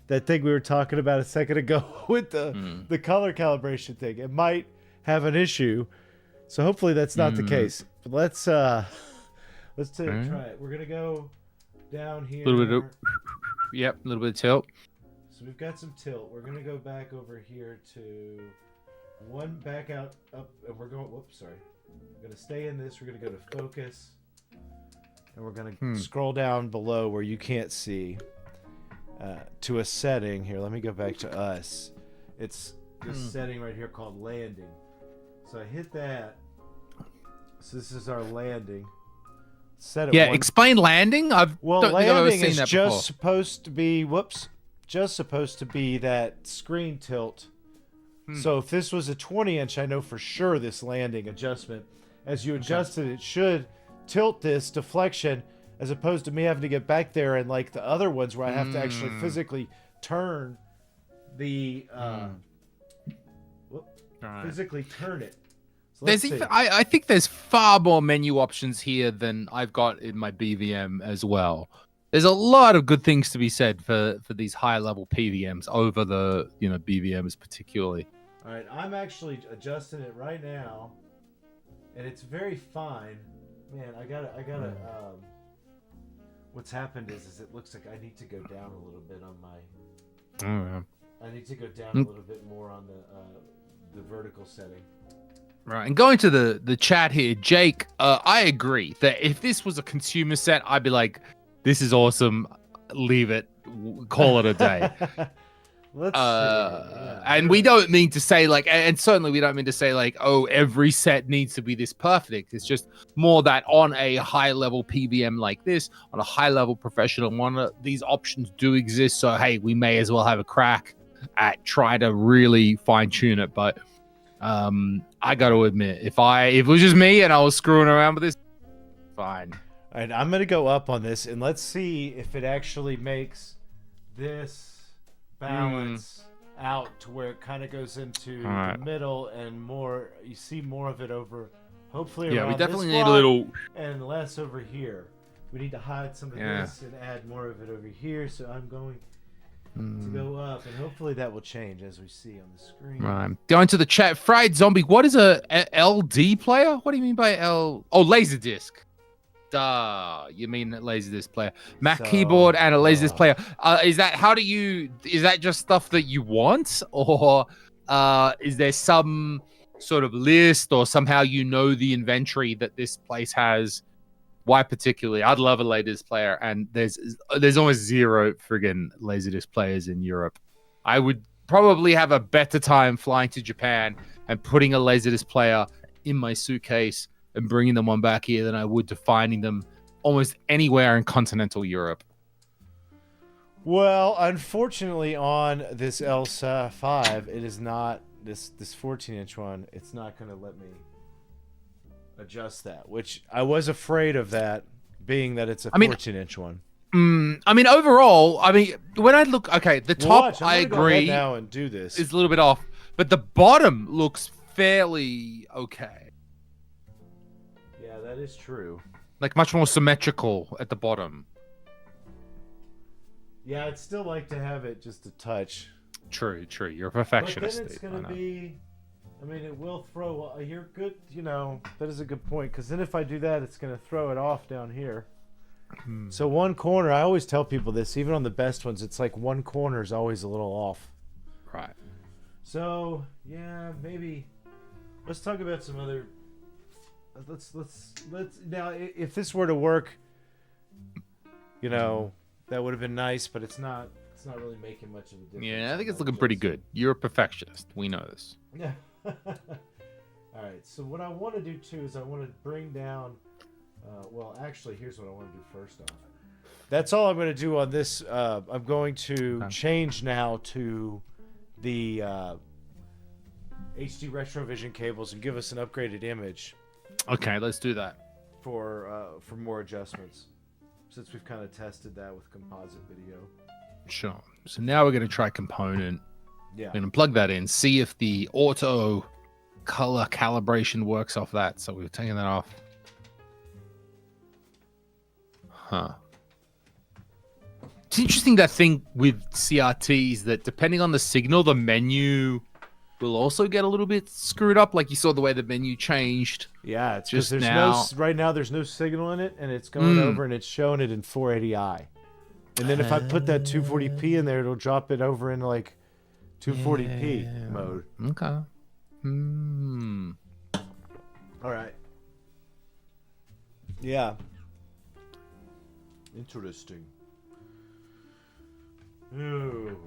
Speaker 1: that thing we were talking about a second ago with the color calibration thing. It might have an issue, so hopefully that's not the case. But let's try it. We're going to go down here.
Speaker 2: A little bit a little bit of tilt.
Speaker 1: So we've got some tilt. We're going to go back over here to back out, up, and we're going, we're going to stay in this. We're going to go to focus, and we're going to scroll down below where you can't see to a setting. Here, let me go back to us. It's this setting right here called landing. So I hit that. So this is our landing. Set it
Speaker 2: explain landing.
Speaker 1: Landing is just supposed to be, just supposed to be that screen tilt. So if this was a 20-inch, I know for sure this landing adjustment, as you adjust it should tilt this deflection, as opposed to me having to get back there and like the other ones where I have to actually physically turn the physically turn it. So
Speaker 2: I think there's far more menu options here than I've got in my BVM as well. There's a lot of good things to be said for these high level PVMs over the BVMs particularly.
Speaker 1: All right, I'm actually adjusting it right now, and it's very fine. Man, I gotta. What's happened is it looks like I need to go down a little bit on my. I need to go down a little bit more on the vertical setting.
Speaker 2: Right, and going to the chat here, Jake, I agree that if this was a consumer set, I'd be like, this is awesome, leave it, call it a day.
Speaker 1: Let's see. Yeah.
Speaker 2: And we don't mean to say and certainly we don't mean to say oh, every set needs to be this perfect. It's just more that on a high level PVM like this, on a high level professional one, these options do exist. So hey, we may as well have a crack at trying to really fine tune it. But I got to admit, if it was just me and I was screwing around with this, fine.
Speaker 1: All right, I'm gonna go up on this and let's see if it actually makes this balance out to where it kind of goes into the middle and more. You see more of it over. Hopefully, around
Speaker 2: we definitely
Speaker 1: this
Speaker 2: need a little
Speaker 1: and less over here. We need to hide some of this and add more of it over here. So I'm going to go up, and hopefully that will change as we see on the screen.
Speaker 2: Right. Going to the chat. Fried Zombie, what is a LD player? What do you mean by L? Oh, Laserdisc. Duh. You mean Laserdisc player. Mac keyboard and a Laserdisc player. Is that just stuff that you want? Or is there some sort of list or somehow you know the inventory that this place has? Why particularly? I'd love a Laserdisc player, and there's almost zero friggin' Laserdisc players in Europe. I would probably have a better time flying to Japan and putting a Laserdisc player in my suitcase and bringing them on back here than I would to finding them almost anywhere in continental Europe.
Speaker 1: Well, unfortunately, on this L5, it is not this 14-inch one. It's not going to let me adjust that, which I was afraid of that, being that it's a 14-inch one.
Speaker 2: I mean, overall, when I look, okay, the top, I agree,
Speaker 1: go ahead now and do this.
Speaker 2: Is a little bit off, but the bottom looks fairly okay.
Speaker 1: Yeah, that is true.
Speaker 2: Like much more symmetrical at the bottom.
Speaker 1: Yeah, I'd still like to have it just a touch.
Speaker 2: True. You're a perfectionist.
Speaker 1: But then it's going to be... I mean, it will throw... You're good, that is a good point. Because then if I do that, it's going to throw it off down here. So one corner, I always tell people this, even on the best ones, it's like one corner is always a little off.
Speaker 2: Right. So,
Speaker 1: yeah, maybe... Let's talk about some other... Let's now, if this were to work, that would have been nice, but it's not really making much of a difference.
Speaker 2: Yeah, I think it's looking pretty good. You're a perfectionist. We know this.
Speaker 1: Yeah. All right. So what I want to do too is I want to bring down. Well, actually, here's what I want to do first off. That's all I'm going to do on this. I'm going to change now to the HD Retrovision cables and give us an upgraded image.
Speaker 2: Okay, let's do that.
Speaker 1: For more adjustments, since we've kind of tested that with composite video.
Speaker 2: Sure. So now we're going to try component.
Speaker 1: Yeah.
Speaker 2: We're going to plug that in, see if the auto color calibration works off that. So we've taken that off. Huh. It's interesting, that thing with CRTs, that depending on the signal, the menu will also get a little bit screwed up. Like you saw the way the menu changed.
Speaker 1: Yeah, it's
Speaker 2: just
Speaker 1: there's
Speaker 2: now.
Speaker 1: Right now there's no signal in it, and it's going over and it's showing it in 480i. And then if I put that 240p in there, it'll drop it over into like 240p mode.
Speaker 2: Okay.
Speaker 1: All right. Yeah. Interesting. Ooh.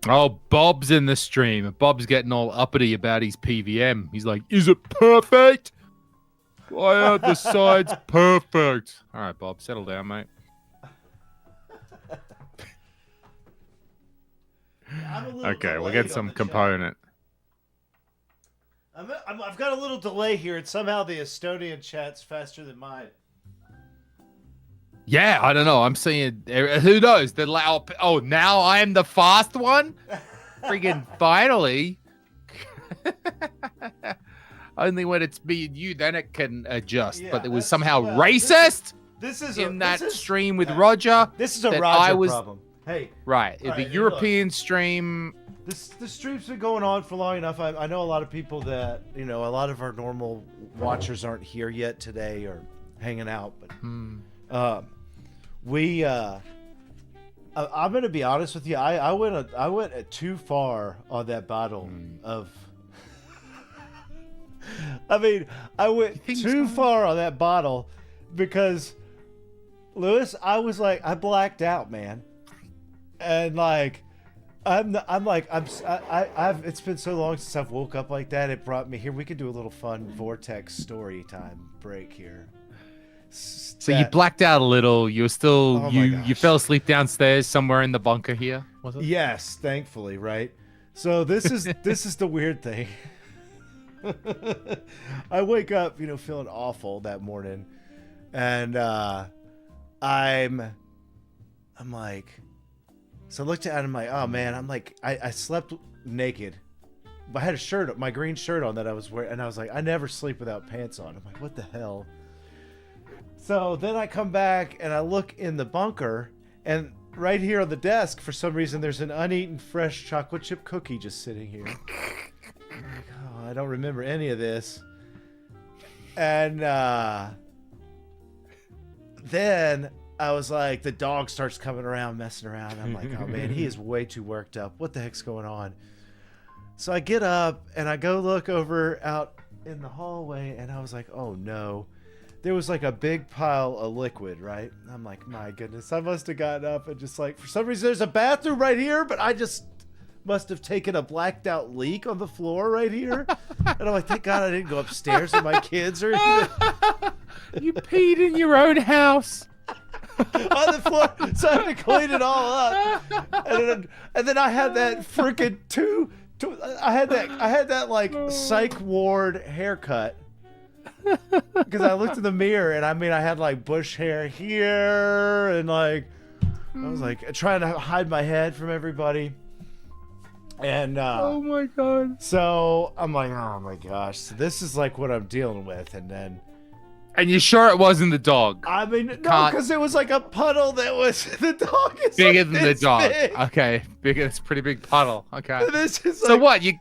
Speaker 2: Oh, Bob's in the stream. Bob's getting all uppity about his PVM. He's like, is it perfect? Why aren't the sides perfect? All right, Bob, settle down, mate. Okay, we'll get some component.
Speaker 1: I've got a little delay here, and somehow the Estonian chat's faster than mine.
Speaker 2: Yeah, I don't know. I'm seeing, who knows? Oh, now I am the fast one? Friggin' finally. Only when it's me and you, then it can adjust. Yeah, but it was somehow racist in that stream with Roger.
Speaker 1: This is a Roger problem. Hey.
Speaker 2: Right. The European stream.
Speaker 1: The stream's been going on for long enough. I know a lot of people that, a lot of our normal watchers aren't here yet today or hanging out. But I'm going to be honest with you. I went too far on that bottle of... I went too far on that bottle because, Lewis, I was like, I blacked out, man. And like, it's been so long since I've woke up like that. It brought me here. We could do a little fun Vortex story time break here.
Speaker 2: So you blacked out a little. You were still, you fell asleep downstairs somewhere in the bunker here, was it?
Speaker 1: Yes, thankfully, right? So this is the weird thing. I wake up, feeling awful that morning, and I'm like, so I looked at it, I'm like, oh man, I'm like, I slept naked. I had a shirt, my green shirt on that I was wearing, and I was like, I never sleep without pants on. I'm like, what the hell? So then I come back and I look in the bunker, and right here on the desk, for some reason, there's an uneaten fresh chocolate chip cookie just sitting here. I'm like, oh, I don't remember any of this. And then I was like, the dog starts coming around, messing around. I'm like, oh man, he is way too worked up. What the heck's going on? So I get up and I go look over out in the hallway, and I was like, oh no. There was like a big pile of liquid, right? I'm like, my goodness, I must have gotten up and just like, for some reason there's a bathroom right here, but I just must have taken a blacked out leak on the floor right here. And I'm like, thank God I didn't go upstairs with my kids or anything.
Speaker 2: You peed in your own house.
Speaker 1: On the floor, so I had to clean it all up. And then I had that freaking I had that like psych ward haircut. Because I looked in the mirror and I mean I had like bush hair here and like I was like trying to hide my head from everybody. And
Speaker 2: oh my god.
Speaker 1: So I'm like, oh my gosh, so this is like what I'm dealing with.
Speaker 2: And you're sure it wasn't the dog?
Speaker 1: I mean, no, because it was like a puddle that was the dog is
Speaker 2: bigger
Speaker 1: like
Speaker 2: than the dog.
Speaker 1: big.
Speaker 2: Okay, bigger. It's a pretty big puddle. Okay.
Speaker 1: This is
Speaker 2: so
Speaker 1: like,
Speaker 2: what you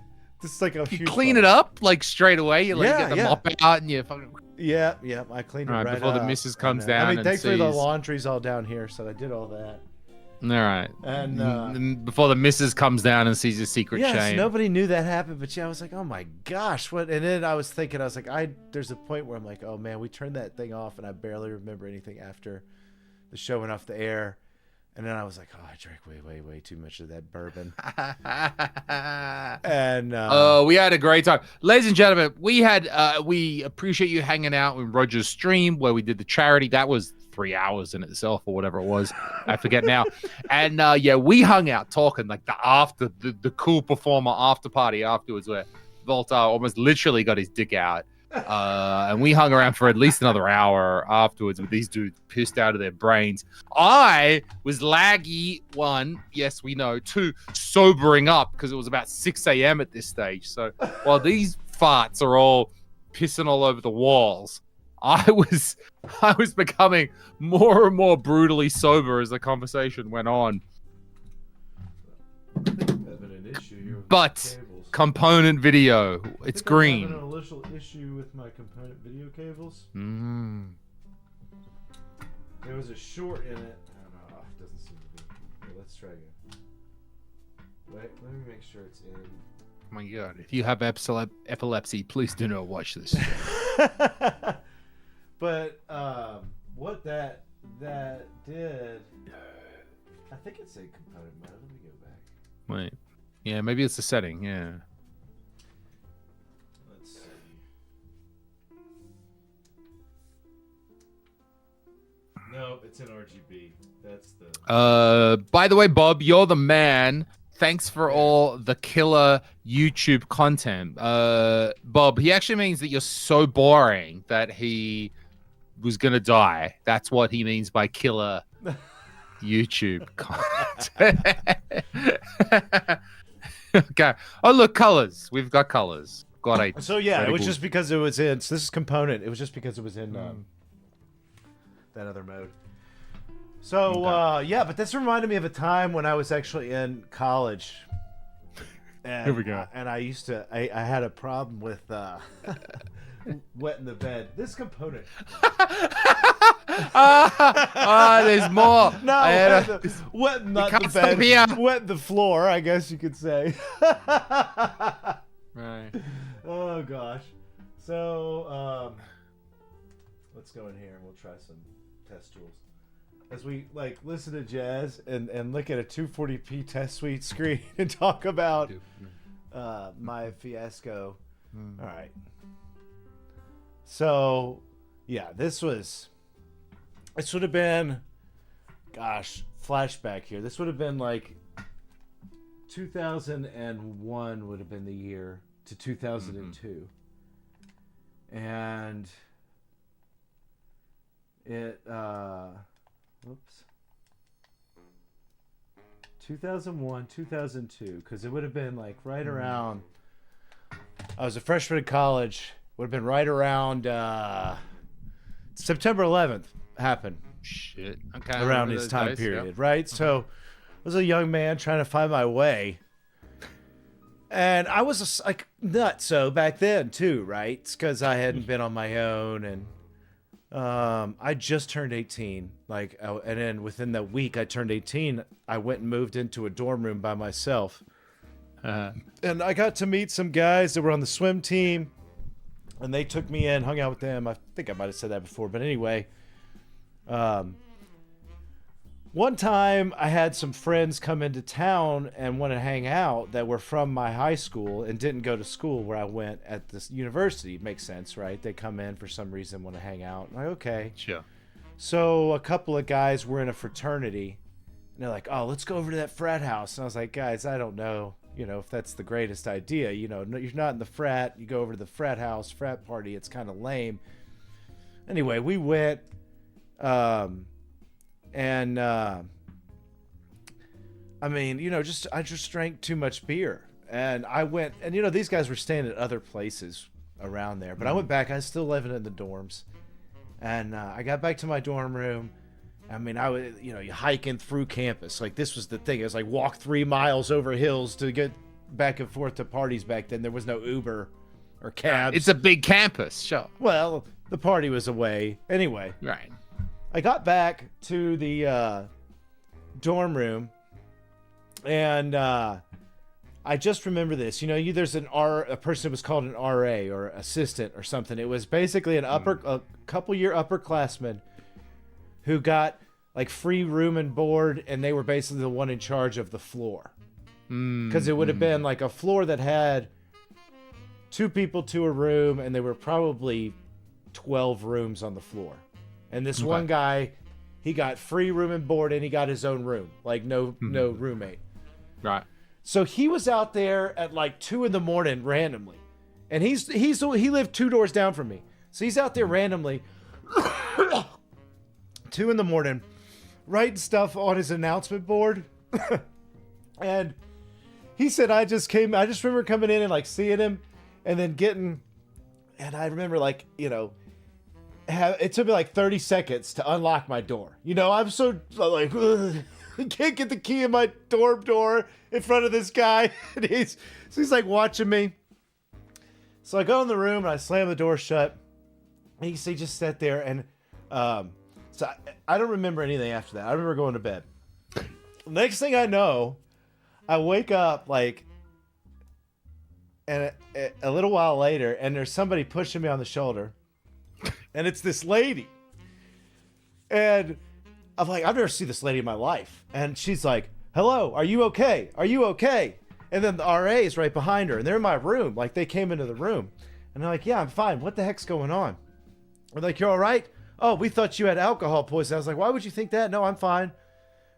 Speaker 1: like a
Speaker 2: you clean it up like straight away. You like get the mop out and you fucking.
Speaker 1: Yeah, I cleaned it right
Speaker 2: before
Speaker 1: up.
Speaker 2: the missus comes down.
Speaker 1: I mean, thankfully the
Speaker 2: sees...
Speaker 1: laundry's all down here, so I did all that.
Speaker 2: All right.
Speaker 1: And
Speaker 2: before the missus comes down and sees your secret shame.
Speaker 1: Nobody knew that happened, but yeah, I was like, oh my gosh, what? And then I was thinking, I was like, there's a point where I'm like, oh man, we turned that thing off, and I barely remember anything after the show went off the air. And then I was like, oh, I drank way too much of that bourbon. And
Speaker 2: we had a great time. Ladies and gentlemen, we appreciate you hanging out in Roger's stream where we did the charity. That was 3 hours in itself or whatever it was. I forget now. And we hung out talking like the cool performer after party afterwards where Volta almost literally got his dick out. And we hung around for at least another hour afterwards with these dudes pissed out of their brains. I was laggy, 1, yes, we know, 2, sobering up because it was about 6 a.m. at this stage. So while these farts are all pissing all over the walls, I was becoming more and more brutally sober as the conversation went on. But component video, it's green.
Speaker 1: I'm having a little issue with my component video cables. There was a short in it. I don't know. It doesn't seem to be. Okay, let's try again. Wait, let me make sure it's in.
Speaker 2: Oh my god! If you have epilepsy, please do not watch this.
Speaker 1: But what that did, I think it said component mode. Let me go back.
Speaker 2: Wait, yeah, maybe it's the setting. Yeah.
Speaker 1: Let's see. No, it's in RGB. That's the.
Speaker 2: By the way, Bob, you're the man. Thanks for all the killer YouTube content. Bob, he actually means that you're so boring that he was gonna die. That's what he means by killer YouTube content. Okay. Oh look, colors. We've got colors.
Speaker 1: So yeah, it was just because it was in. So this is component. It was just because it was in that other mode. So yeah, but this reminded me of a time when I was actually in college. And,
Speaker 2: here we go.
Speaker 1: And I used to. I had a problem with wetting the bed. This component.
Speaker 2: There's more.
Speaker 1: No, wetting not the bed. Wet the floor, I guess you could say.
Speaker 2: Right.
Speaker 1: Oh gosh. So let's go in here and we'll try some test tools. As we like listen to jazz and look at a 240p test suite screen and talk about my fiasco. All right. So yeah, this would have been, gosh, flashback here. This would have been like 2001 would have been the year to 2002. And it 2001, 2002, because it would have been like right around, I was a freshman in college, would have been right around September 11th happened
Speaker 2: Shit. Okay.
Speaker 1: around this time period, right? So I was a young man trying to find my way. And I was like nutso back then too, right? It's because I hadn't been on my own, and I just turned 18. And then within that week I turned 18, I went and moved into a dorm room by myself. And I got to meet some guys that were on the swim team, and they took me in, hung out with them. I think I might have said that before, but anyway. One time I had some friends come into town and want to hang out that were from my high school and didn't go to school where I went at this university. Makes sense, right? They come in for some reason, want to hang out. I'm like, okay.
Speaker 2: Sure.
Speaker 1: So a couple of guys were in a fraternity, and they're like, oh, let's go over to that frat house. And I was like, guys, I don't know, if that's the greatest idea. You're not in the frat. You go over to the frat house, frat party. It's kind of lame. Anyway, we went. I just drank too much beer, and I went, and these guys were staying at other places around there, but I went back. I was still living in the dorms, and I got back to my dorm room. I mean, I was, you hiking through campus. Like, this was the thing. It was like walk 3 miles over hills to get back and forth to parties back then. There was no Uber or cabs.
Speaker 2: It's a big campus, sure.
Speaker 1: Well, the party was away. Anyway.
Speaker 2: Right.
Speaker 1: I got back to the dorm room, and I just remember this. There's a person who was called an RA or assistant or something. It was basically a couple year upperclassman who got like free room and board, and they were basically the one in charge of the floor. Because it would have been like a floor that had 2 people to a room, and there were probably 12 rooms on the floor. And this one guy, he got free room and board, and he got his own room, like no roommate.
Speaker 2: Right.
Speaker 1: So he was out there at like 2 a.m. randomly, and he lived 2 doors down from me. So he's out there randomly, 2 a.m, writing stuff on his announcement board, and he said, I just remember coming in and like seeing him, and then and I remember like it took me like 30 seconds to unlock my door. I'm so like, I can't get the key in my dorm door in front of this guy. And he's like watching me. So I go in the room and I slam the door shut. And he just sat there, and so I don't remember anything after that. I remember going to bed. Next thing I know, I wake up like, and a little while later, and there's somebody pushing me on the shoulder. And it's this lady. And I'm like, I've never seen this lady in my life. And she's like, hello, are you okay? Are you okay? And then the RA is right behind her, and they're in my room. Like, they came into the room. And they're like, yeah, I'm fine. What the heck's going on? We're like, you're all right? Oh, we thought you had alcohol poisoning. I was like, why would you think that? No, I'm fine.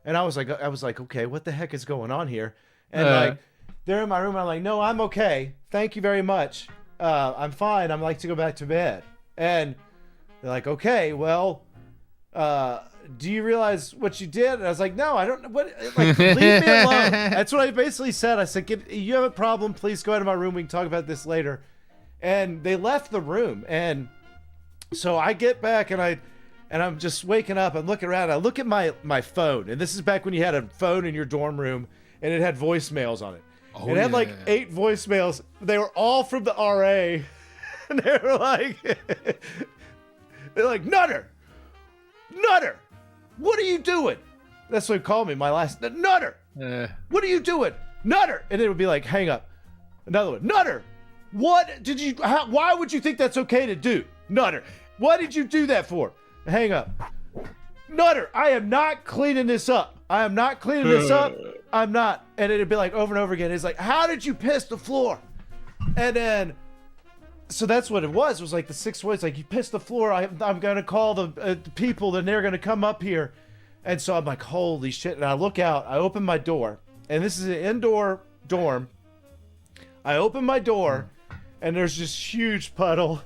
Speaker 1: And I was like, okay, what the heck is going on here? And like, they're in my room. And I'm like, no, I'm okay. Thank you very much. I'm fine. I'd like to go back to bed. And they're like, okay, well, do you realize what you did? And I was like, no, I don't know. Leave me alone. That's what I basically said. I said, you have a problem, please go out of my room. We can talk about this later. And they left the room. And so I get back, and I'm just waking up. I'm looking around. I look at my phone. And this is back when you had a phone in your dorm room, and it had voicemails on it. Oh, it had like 8 voicemails. They were all from the RA. And they were like, Nutter, what are you doing? That's what they called me, my last, Nutter, what are you doing? Nutter. And it would be like, hang up. Another one, Nutter, why would you think that's okay to do? Nutter, what did you do that for? Hang up. Nutter, I am not cleaning this up. I'm not. And it'd be like over and over again. It's like, how did you piss the floor? And then, so that's what it was. It was like the 6 voice, like, you pissed the floor. I'm going to call the people, and they're going to come up here. And so I'm like, holy shit. And I look out, I open my door, and this is an indoor dorm. I open my door, and there's this huge puddle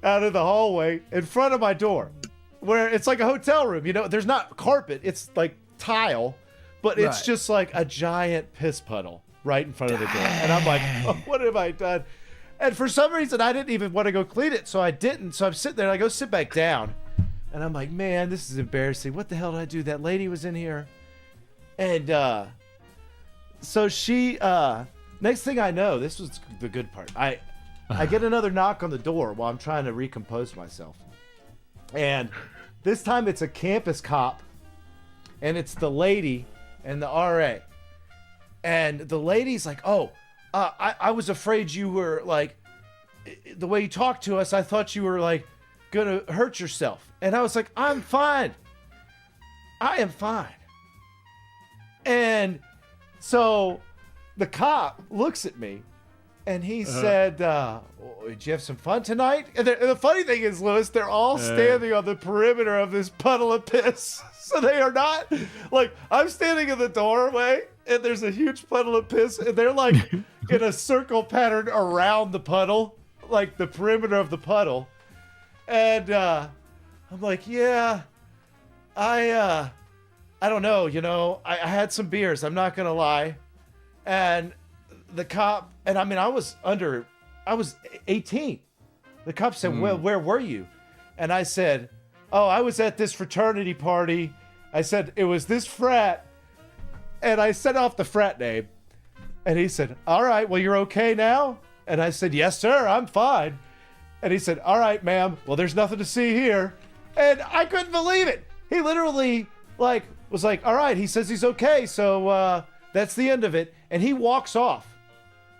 Speaker 1: out of the hallway in front of my door, where it's like a hotel room. There's not carpet. It's like tile, but it's just like a giant piss puddle right in front of the door. And I'm like, oh, what have I done? And for some reason, I didn't even want to go clean it, so I didn't. So I'm sitting there, and I go sit back down. And I'm like, man, this is embarrassing. What the hell did I do? That lady was in here. And so she, next thing I know, this was the good part. I get another knock on the door while I'm trying to recompose myself. And this time it's a campus cop. And it's the lady and the RA. And the lady's like, oh, I was afraid you were like, the way you talked to us, I thought you were like gonna hurt yourself. And I was like, I'm fine. I am fine. And so the cop looks at me and he said, did you have some fun tonight? And the funny thing is, Lewis, they're all standing on the perimeter of this puddle of piss. So they are not like, I'm standing in the doorway and there's a huge puddle of piss and they're like in a circle pattern around the puddle, like the perimeter of the puddle. And I'm like, yeah, I don't know, I had some beers, I'm not gonna lie. And the cop, and I mean, I was 18. The cop said, well, where were you? And I said, oh, I was at this fraternity party. I said, it was this frat. And I set off the frat name. And he said, all right, well, you're okay now? And I said, yes, sir, I'm fine. And he said, all right, ma'am, well, there's nothing to see here. And I couldn't believe it. He literally was like, all right, he says he's okay. So that's the end of it. And he walks off.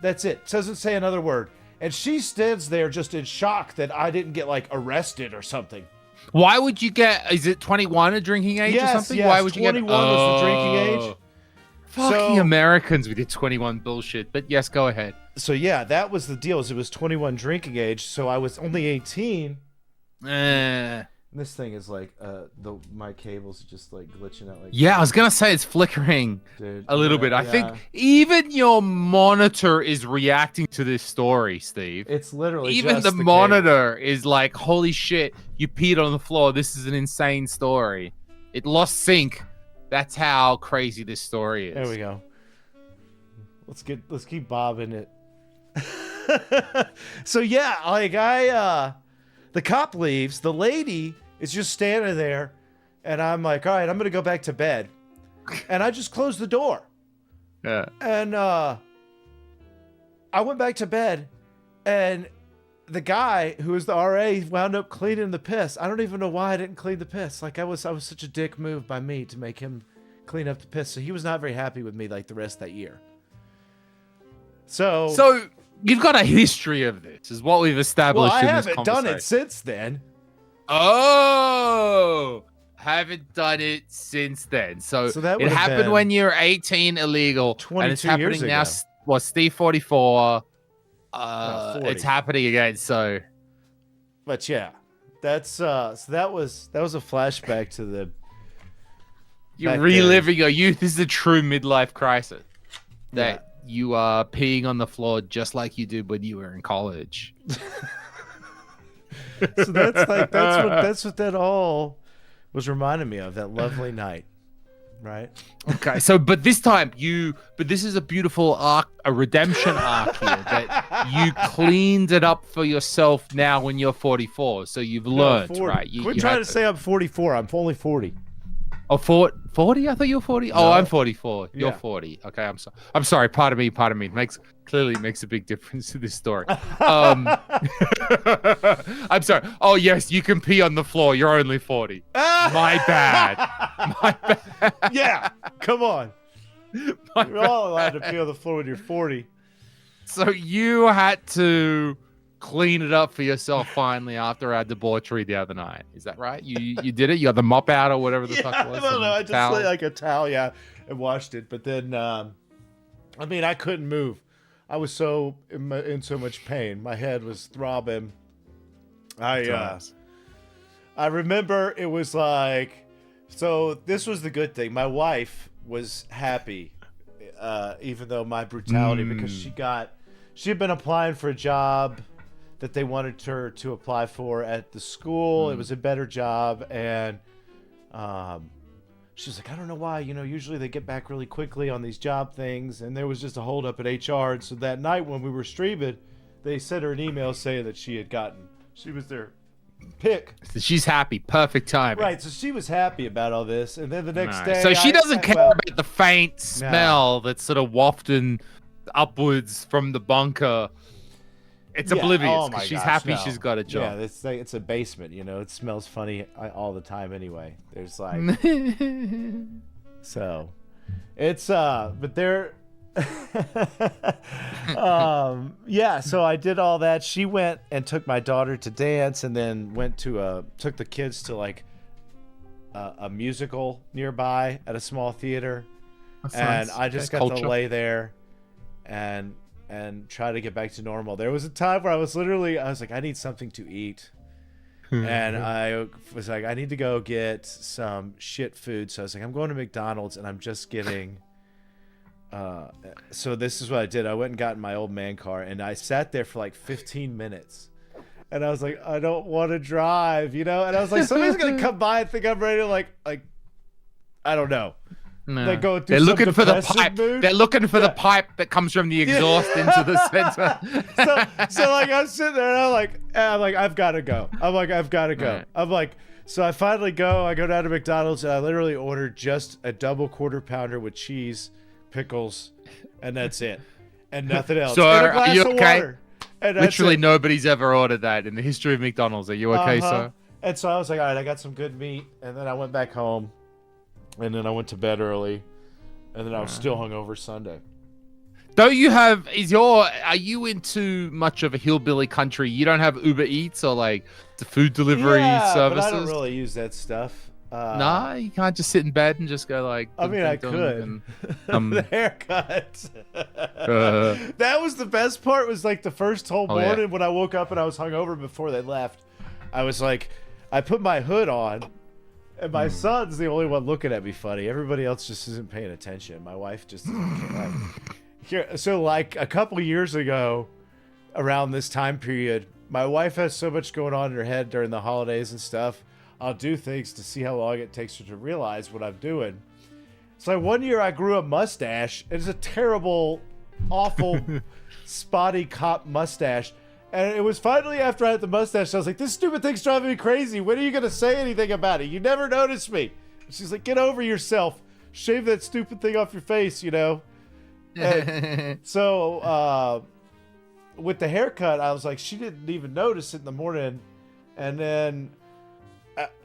Speaker 1: That's it. Doesn't say another word. And she stands there just in shock that I didn't get arrested or something.
Speaker 2: Why would you get, is it 21 a drinking age or something?
Speaker 1: Yes,
Speaker 2: Why would you get
Speaker 1: 21 was the drinking age.
Speaker 2: Fucking Americans with your 21 bullshit. But yes, go ahead.
Speaker 1: So yeah, that was the deal. It was 21 drinking age. So I was only 18. This thing is my cable's just glitching out.
Speaker 2: Yeah, I was gonna say it's flickering a little bit. I think even your monitor is reacting to this story, Steve.
Speaker 1: It's literally
Speaker 2: even
Speaker 1: just
Speaker 2: the
Speaker 1: cable.
Speaker 2: monitor is like, holy shit, you peed on the floor. This is an insane story. It lost sync. That's how crazy this story is.
Speaker 1: There we go. Let's keep bobbing it. So yeah, the cop leaves. The lady is just standing there. And I'm like, all right, I'm going to go back to bed. And I just closed the door.
Speaker 2: Yeah.
Speaker 1: And I went back to bed. And the guy who was the RA wound up cleaning the piss. I don't even know why I didn't clean the piss. I was such a dick move by me to make him clean up the piss. So he was not very happy with me the rest of that year. So
Speaker 2: you've got a history of this, is what we've established.
Speaker 1: Well, I
Speaker 2: in this
Speaker 1: haven't done it since then.
Speaker 2: Oh, haven't done it since then. So
Speaker 1: that
Speaker 2: it happened when you're 18, illegal,
Speaker 1: 22
Speaker 2: and it's happening
Speaker 1: years
Speaker 2: now.
Speaker 1: ago.
Speaker 2: Well, Steve 44.
Speaker 1: 40.
Speaker 2: It's happening again. So,
Speaker 1: but yeah, that's so that was a flashback to the.
Speaker 2: You're reliving your youth. This is a true midlife crisis. That you are peeing on the floor just like you did when you were in college.
Speaker 1: So that's what that all was reminding me of, that lovely night, right?
Speaker 2: Okay, so but this is a beautiful arc, a redemption arc here, that you cleaned it up for yourself now when you're 44. So you've learned, right?
Speaker 1: Quit trying to say I'm 44. I'm only 40.
Speaker 2: Oh, 40? I thought you were 40.
Speaker 1: No.
Speaker 2: Oh, I'm 44. You're
Speaker 1: Yeah.
Speaker 2: 40. Okay, I'm sorry. Pardon me. Clearly makes a big difference to this story. I'm sorry. Oh, yes, you can pee on the floor. You're only 40. My bad.
Speaker 1: Yeah, come on. You're all allowed to pee on the floor when you're 40.
Speaker 2: So you had to clean it up for yourself finally after our debauchery the other night. Is that right? You did it? You got the mop out or whatever the fuck it was?
Speaker 1: I don't know. I just
Speaker 2: towel?
Speaker 1: like a towel, and washed it. But then, I couldn't move. I was so in so much pain. My head was throbbing. I remember it was so this was the good thing. My wife was happy, even though my brutality, because she had been applying for a job that they wanted her to apply for at the school. It was a better job, and she was like, I don't know why, usually they get back really quickly on these job things, and there was just a hold up at HR. And so that night when we were streaming, they sent her an email saying that she was their pick.
Speaker 2: She's happy. Perfect timing.
Speaker 1: Right, so she was happy about all this, and then the next day.
Speaker 2: So she doesn't care about the faint smell that's sort of wafting upwards from the bunker. It's oblivious because she's happy she's got a job.
Speaker 1: Yeah, it's a basement, you know. It smells funny all the time anyway. There's like, so, it's but they're, yeah. So I did all that. She went and took my daughter to dance, and then took the kids to like a musical nearby at a small theater, and nice. I just got to lay there, and try to get back to normal. There was a time where I was like, I need something to eat. And I was like, I need to go get some shit food. So I was like, I'm going to McDonald's and I'm just getting, so this is what I did. I went and got in my old man car and I sat there for like 15 minutes. And I was like, I don't want to drive, you know? And I was like, somebody's going to come by and think I'm ready to like, I don't know.
Speaker 2: No. They're looking for the pipe. Mood. They're looking for the pipe that comes from the exhaust into the center.
Speaker 1: so like I'm sitting there and I'm like, I've got to go. Right. I'm like, so I finally go. I go down to McDonald's and I literally ordered just a double quarter pounder with cheese, pickles, and that's it, and nothing else.
Speaker 2: So
Speaker 1: and a glass
Speaker 2: are you
Speaker 1: of
Speaker 2: okay?
Speaker 1: Water. And
Speaker 2: literally nobody's ever ordered that in the history of McDonald's. Are you okay, sir?
Speaker 1: And so I was like, all right, I got some good meat, and then I went back home. And then I went to bed early, and then I was still hungover Sunday.
Speaker 2: Are you into much of a hillbilly country? You don't have Uber Eats or like the food delivery services?
Speaker 1: But I don't really use that stuff.
Speaker 2: Nah, you can't just sit in bed and just go like.
Speaker 1: I mean, I could. The haircut. That was the best part. Was like the first whole morning when I woke up and I was hungover before they left. I was like, I put my hood on. And my son's the only one looking at me funny. Everybody else just isn't paying attention. My wife just doesn't care. So like a couple years ago, around this time period, my wife has so much going on in her head during the holidays and stuff. I'll do things to see how long it takes her to realize what I'm doing. So like one year I grew a mustache. It's a terrible, awful, spotty cop mustache. And it was finally after I had the mustache, I was like, this stupid thing's driving me crazy. When are you going to say anything about it? You never noticed me. She's like, get over yourself. Shave that stupid thing off your face, you know? And so with the haircut, I was like, she didn't even notice it in the morning. And then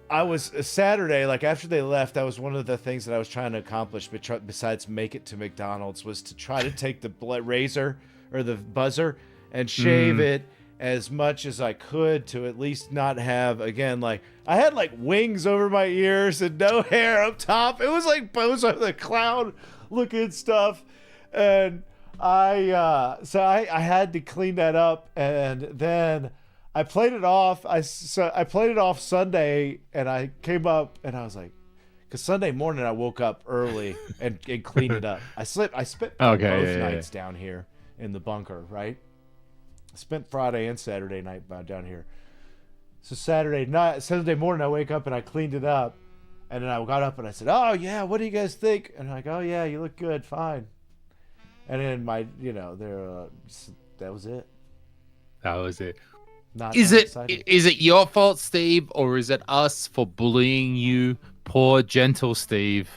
Speaker 1: I was Saturday, like after they left, that was one of the things that I was trying to accomplish, besides make it to McDonald's, was to try to take the razor or the buzzer and shave it as much as I could to at least not have, again, like I had like wings over my ears and no hair up top. It was like Bozo the Clown looking stuff. And I had to clean that up, and then I played it off. I played it off Sunday, and I came up and I was like, because Sunday morning I woke up early and cleaned it up. I spent both nights down here in the bunker, right? I spent Friday and Saturday night down here. So Sunday morning I wake up and I cleaned it up, and then I got up and I said, "Oh yeah, what do you guys think?" And I'm like, "Oh yeah, you look good, fine." And then that was it.
Speaker 2: That was it.
Speaker 1: Is
Speaker 2: it your fault, Steve, or is it us for bullying you? Poor gentle Steve,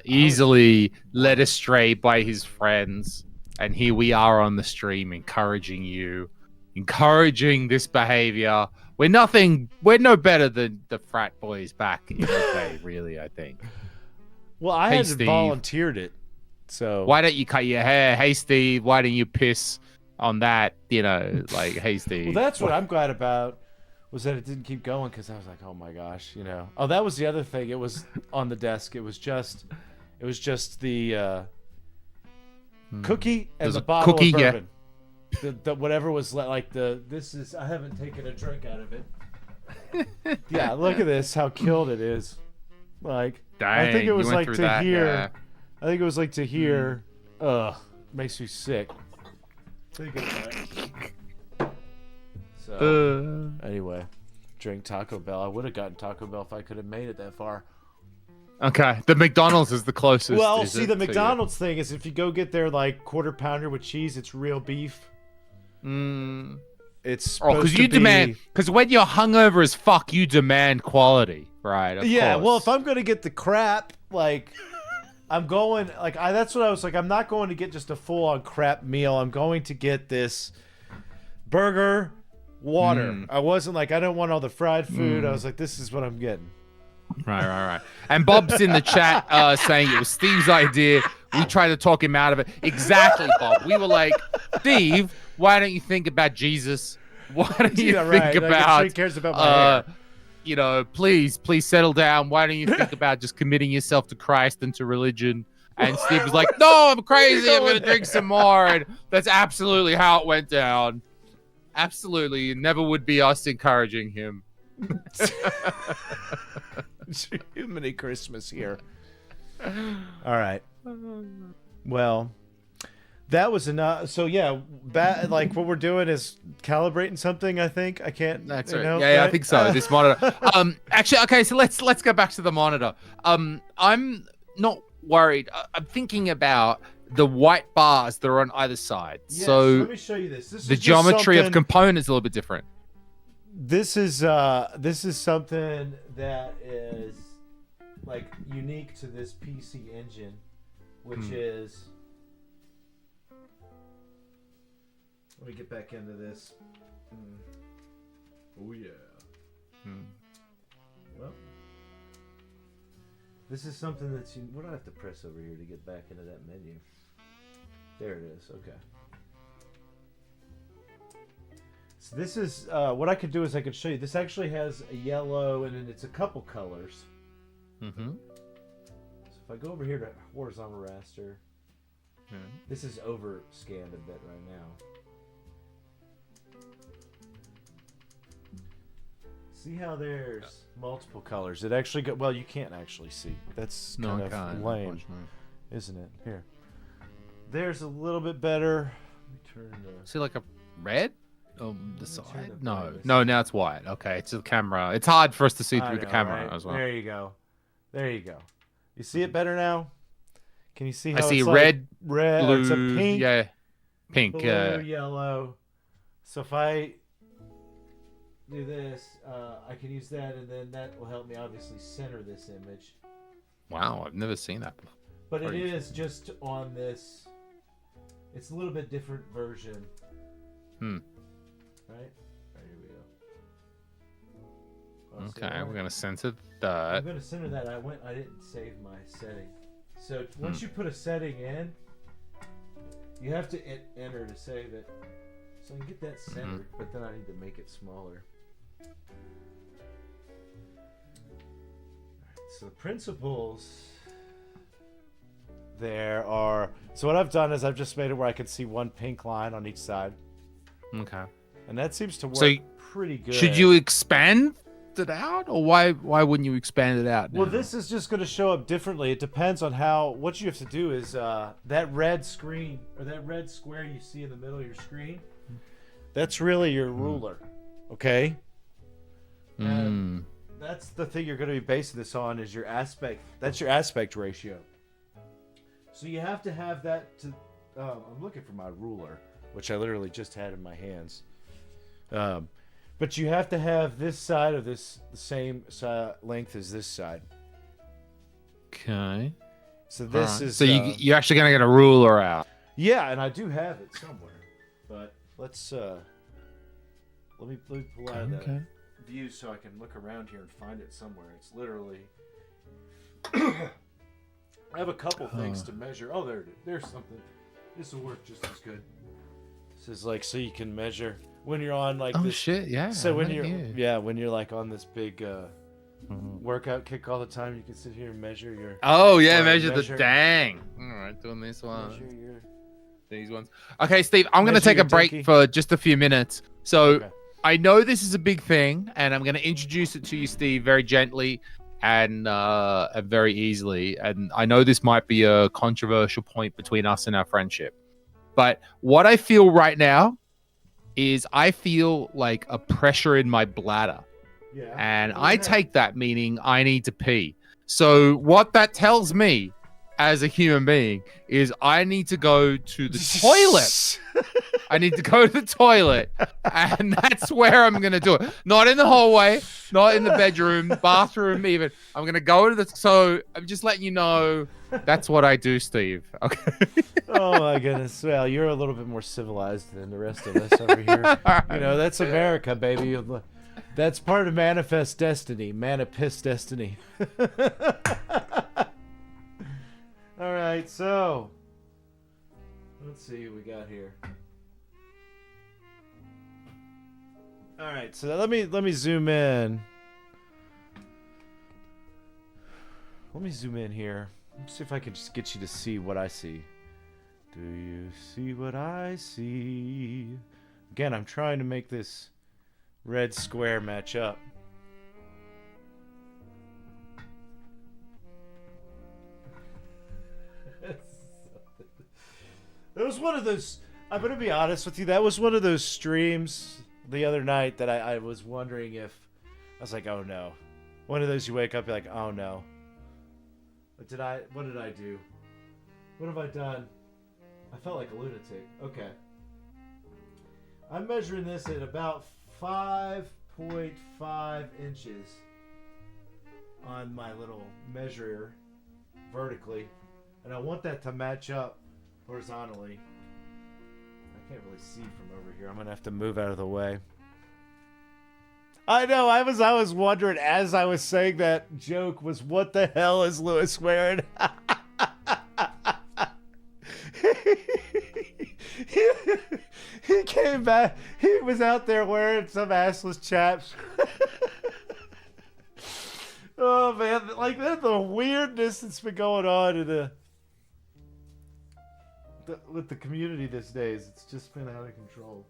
Speaker 2: easily led astray by his friends. And here we are on the stream encouraging this behavior. We're no better than the frat boys back in the day, really, I think.
Speaker 1: Well, I hadn't volunteered it, so...
Speaker 2: Why don't you cut your hair? Hey, Steve, why don't you piss on that? You know, like, hey, Steve.
Speaker 1: Well, that's what I'm glad about, was that it didn't keep going, because I was like, oh my gosh, you know. Oh, that was the other thing. It was on the desk. It was just the... cookie and the bottle of bourbon. Yeah. The whatever was like I haven't taken a drink out of it. Yeah, look at this, how killed it is. Like,
Speaker 2: dang,
Speaker 1: I think it was like to hear.
Speaker 2: Yeah.
Speaker 1: I think it was like to hear. Ugh, makes me sick. Think of that. So anyway, drink Taco Bell. I would have gotten Taco Bell if I could have made it that far.
Speaker 2: Okay, the McDonald's is the closest.
Speaker 1: Well, see, the McDonald's thing is if you go get their like quarter pounder with cheese, it's real beef.
Speaker 2: Mm.
Speaker 1: It's supposed
Speaker 2: because
Speaker 1: to
Speaker 2: you
Speaker 1: be...
Speaker 2: demand. Because when you're hungover as fuck, you demand quality, right? Of
Speaker 1: Yeah.
Speaker 2: course.
Speaker 1: Well, if I'm gonna get the crap, like, I'm going like that's what I was like. I'm not going to get just a full on crap meal. I'm going to get this burger, water. I wasn't like I don't want all the fried food. I was like, this is what I'm getting.
Speaker 2: Right. And Bob's in the chat saying it was Steve's idea. We tried to talk him out of it. Exactly, Bob. We were like, Steve, why don't you think about Jesus? Why don't you think about?
Speaker 1: He cares about my hair.
Speaker 2: You know, please settle down. Why don't you think about just committing yourself to Christ and to religion? And Steve was like, no, I'm crazy. I'm going to drink some more. And that's absolutely how it went down. Absolutely. It never would be us encouraging him.
Speaker 1: Mini Christmas here. All right. Well, that was enough. So yeah, like what we're doing is calibrating something. I think I can't.
Speaker 2: That's right.
Speaker 1: Know,
Speaker 2: yeah,
Speaker 1: right?
Speaker 2: I think so. This monitor. Actually, okay. So let's go back to the monitor. I'm not worried. I'm thinking about the white bars that are on either side.
Speaker 1: Yes,
Speaker 2: so
Speaker 1: let me show you this.
Speaker 2: The geometry of components is a little bit different.
Speaker 1: This is something that is like unique to this PC engine, which is. Let me get back into this. Oh yeah. Well, this is something that's. What do I have to press over here to get back into that menu? There it is. Okay. So this is what I could do is I could show you. This actually has a yellow and then it's a couple colors. So if I go over here to horizontal raster, this is over scanned a bit right now. See how there's multiple colors? It actually well, you can't actually see. That's kind of lame, isn't it? Here, there's a little bit better. Let me turn the.
Speaker 2: See, like a red on the side. No, now it's white. Okay, it's the camera. It's hard for us to see through the camera as well.
Speaker 1: There you go. You see it better now? Can you see how
Speaker 2: I see
Speaker 1: it's
Speaker 2: red,
Speaker 1: red,
Speaker 2: blue,
Speaker 1: it's a pink,
Speaker 2: pink,
Speaker 1: blue, yellow. So if I do this, I can use that, and then that will help me obviously center this image.
Speaker 2: Wow, I've never seen that before.
Speaker 1: But it is just on this. It's a little bit different version. Right? Here we go.
Speaker 2: Okay, we're gonna center that.
Speaker 1: I'm gonna center that. I didn't save my setting. So once you put a setting in, you have to enter to save it. So I can get that centered, but then I need to make it smaller. Alright, so the principles there are. So what I've done is I've just made it where I can see one pink line on each side.
Speaker 2: Okay.
Speaker 1: And that seems to work pretty good.
Speaker 2: Should you expand it out, or why wouldn't you expand it out now?
Speaker 1: Well, this is just going to show up differently. It depends on what you have to do is that red screen or that red square you see in the middle of your screen. That's really your ruler, okay? And that's the thing you're going to be basing this on is your aspect. That's your aspect ratio. So you have to have that to. I'm looking for my ruler, which I literally just had in my hands. But you have to have this side of this the same length as this side.
Speaker 2: Okay.
Speaker 1: So this is.
Speaker 2: So you're actually gonna get a ruler out.
Speaker 1: Yeah, and I do have it somewhere, but let's let me pull out of that view so I can look around here and find it somewhere. It's literally. I have a couple things to measure. Oh, there it is. There's something. This will work just as good. This is like so you can measure when you're on like this.
Speaker 2: Shit, yeah.
Speaker 1: So when you're like on this big workout kick all the time, you can sit here and measure your.
Speaker 2: Oh yeah, measure the dang. All right, doing this one. These ones. Okay, Steve, I'm going to take a break for just a few minutes. So I know this is a big thing, and I'm going to introduce it to you, Steve, very gently and very easily. And I know this might be a controversial point between us and our friendship. But what I feel right now is I feel like a pressure in my bladder.
Speaker 1: Yeah.
Speaker 2: And I take that meaning I need to pee. So what that tells me as a human being is I need to go to the toilet. I need to go to the toilet, and that's where I'm gonna do it. Not in the hallway, not in the bedroom, bathroom, even. I'm gonna go to the. So I'm just letting you know that's what I do, Steve. Okay.
Speaker 1: Oh my goodness. Well, you're a little bit more civilized than the rest of us over here. You know, that's America, baby. That's part of manifest destiny. Manifest destiny. All right, so let's see what we got here. All right, so let me zoom in. Let me zoom in here. Let's see if I can just get you to see what I see. Do you see what I see? Again, I'm trying to make this red square match up. It was one of those. I'm gonna be honest with you. That was one of those streams the other night that I was wondering if I was like, oh no. One of those you wake up, you're like, oh no. What did I do? What have I done? I felt like a lunatic. Okay. I'm measuring this at about 5.5 inches on my little measurer vertically, and I want that to match up horizontally. I can't really see from over here. I'm gonna have to move out of the way. I know. I was wondering as I was saying that joke was, what the hell is Lewis wearing? He came back. He was out there wearing some assless chaps. Oh man, like that's the weirdness that's been going on in with the community these days. It's just been out of control.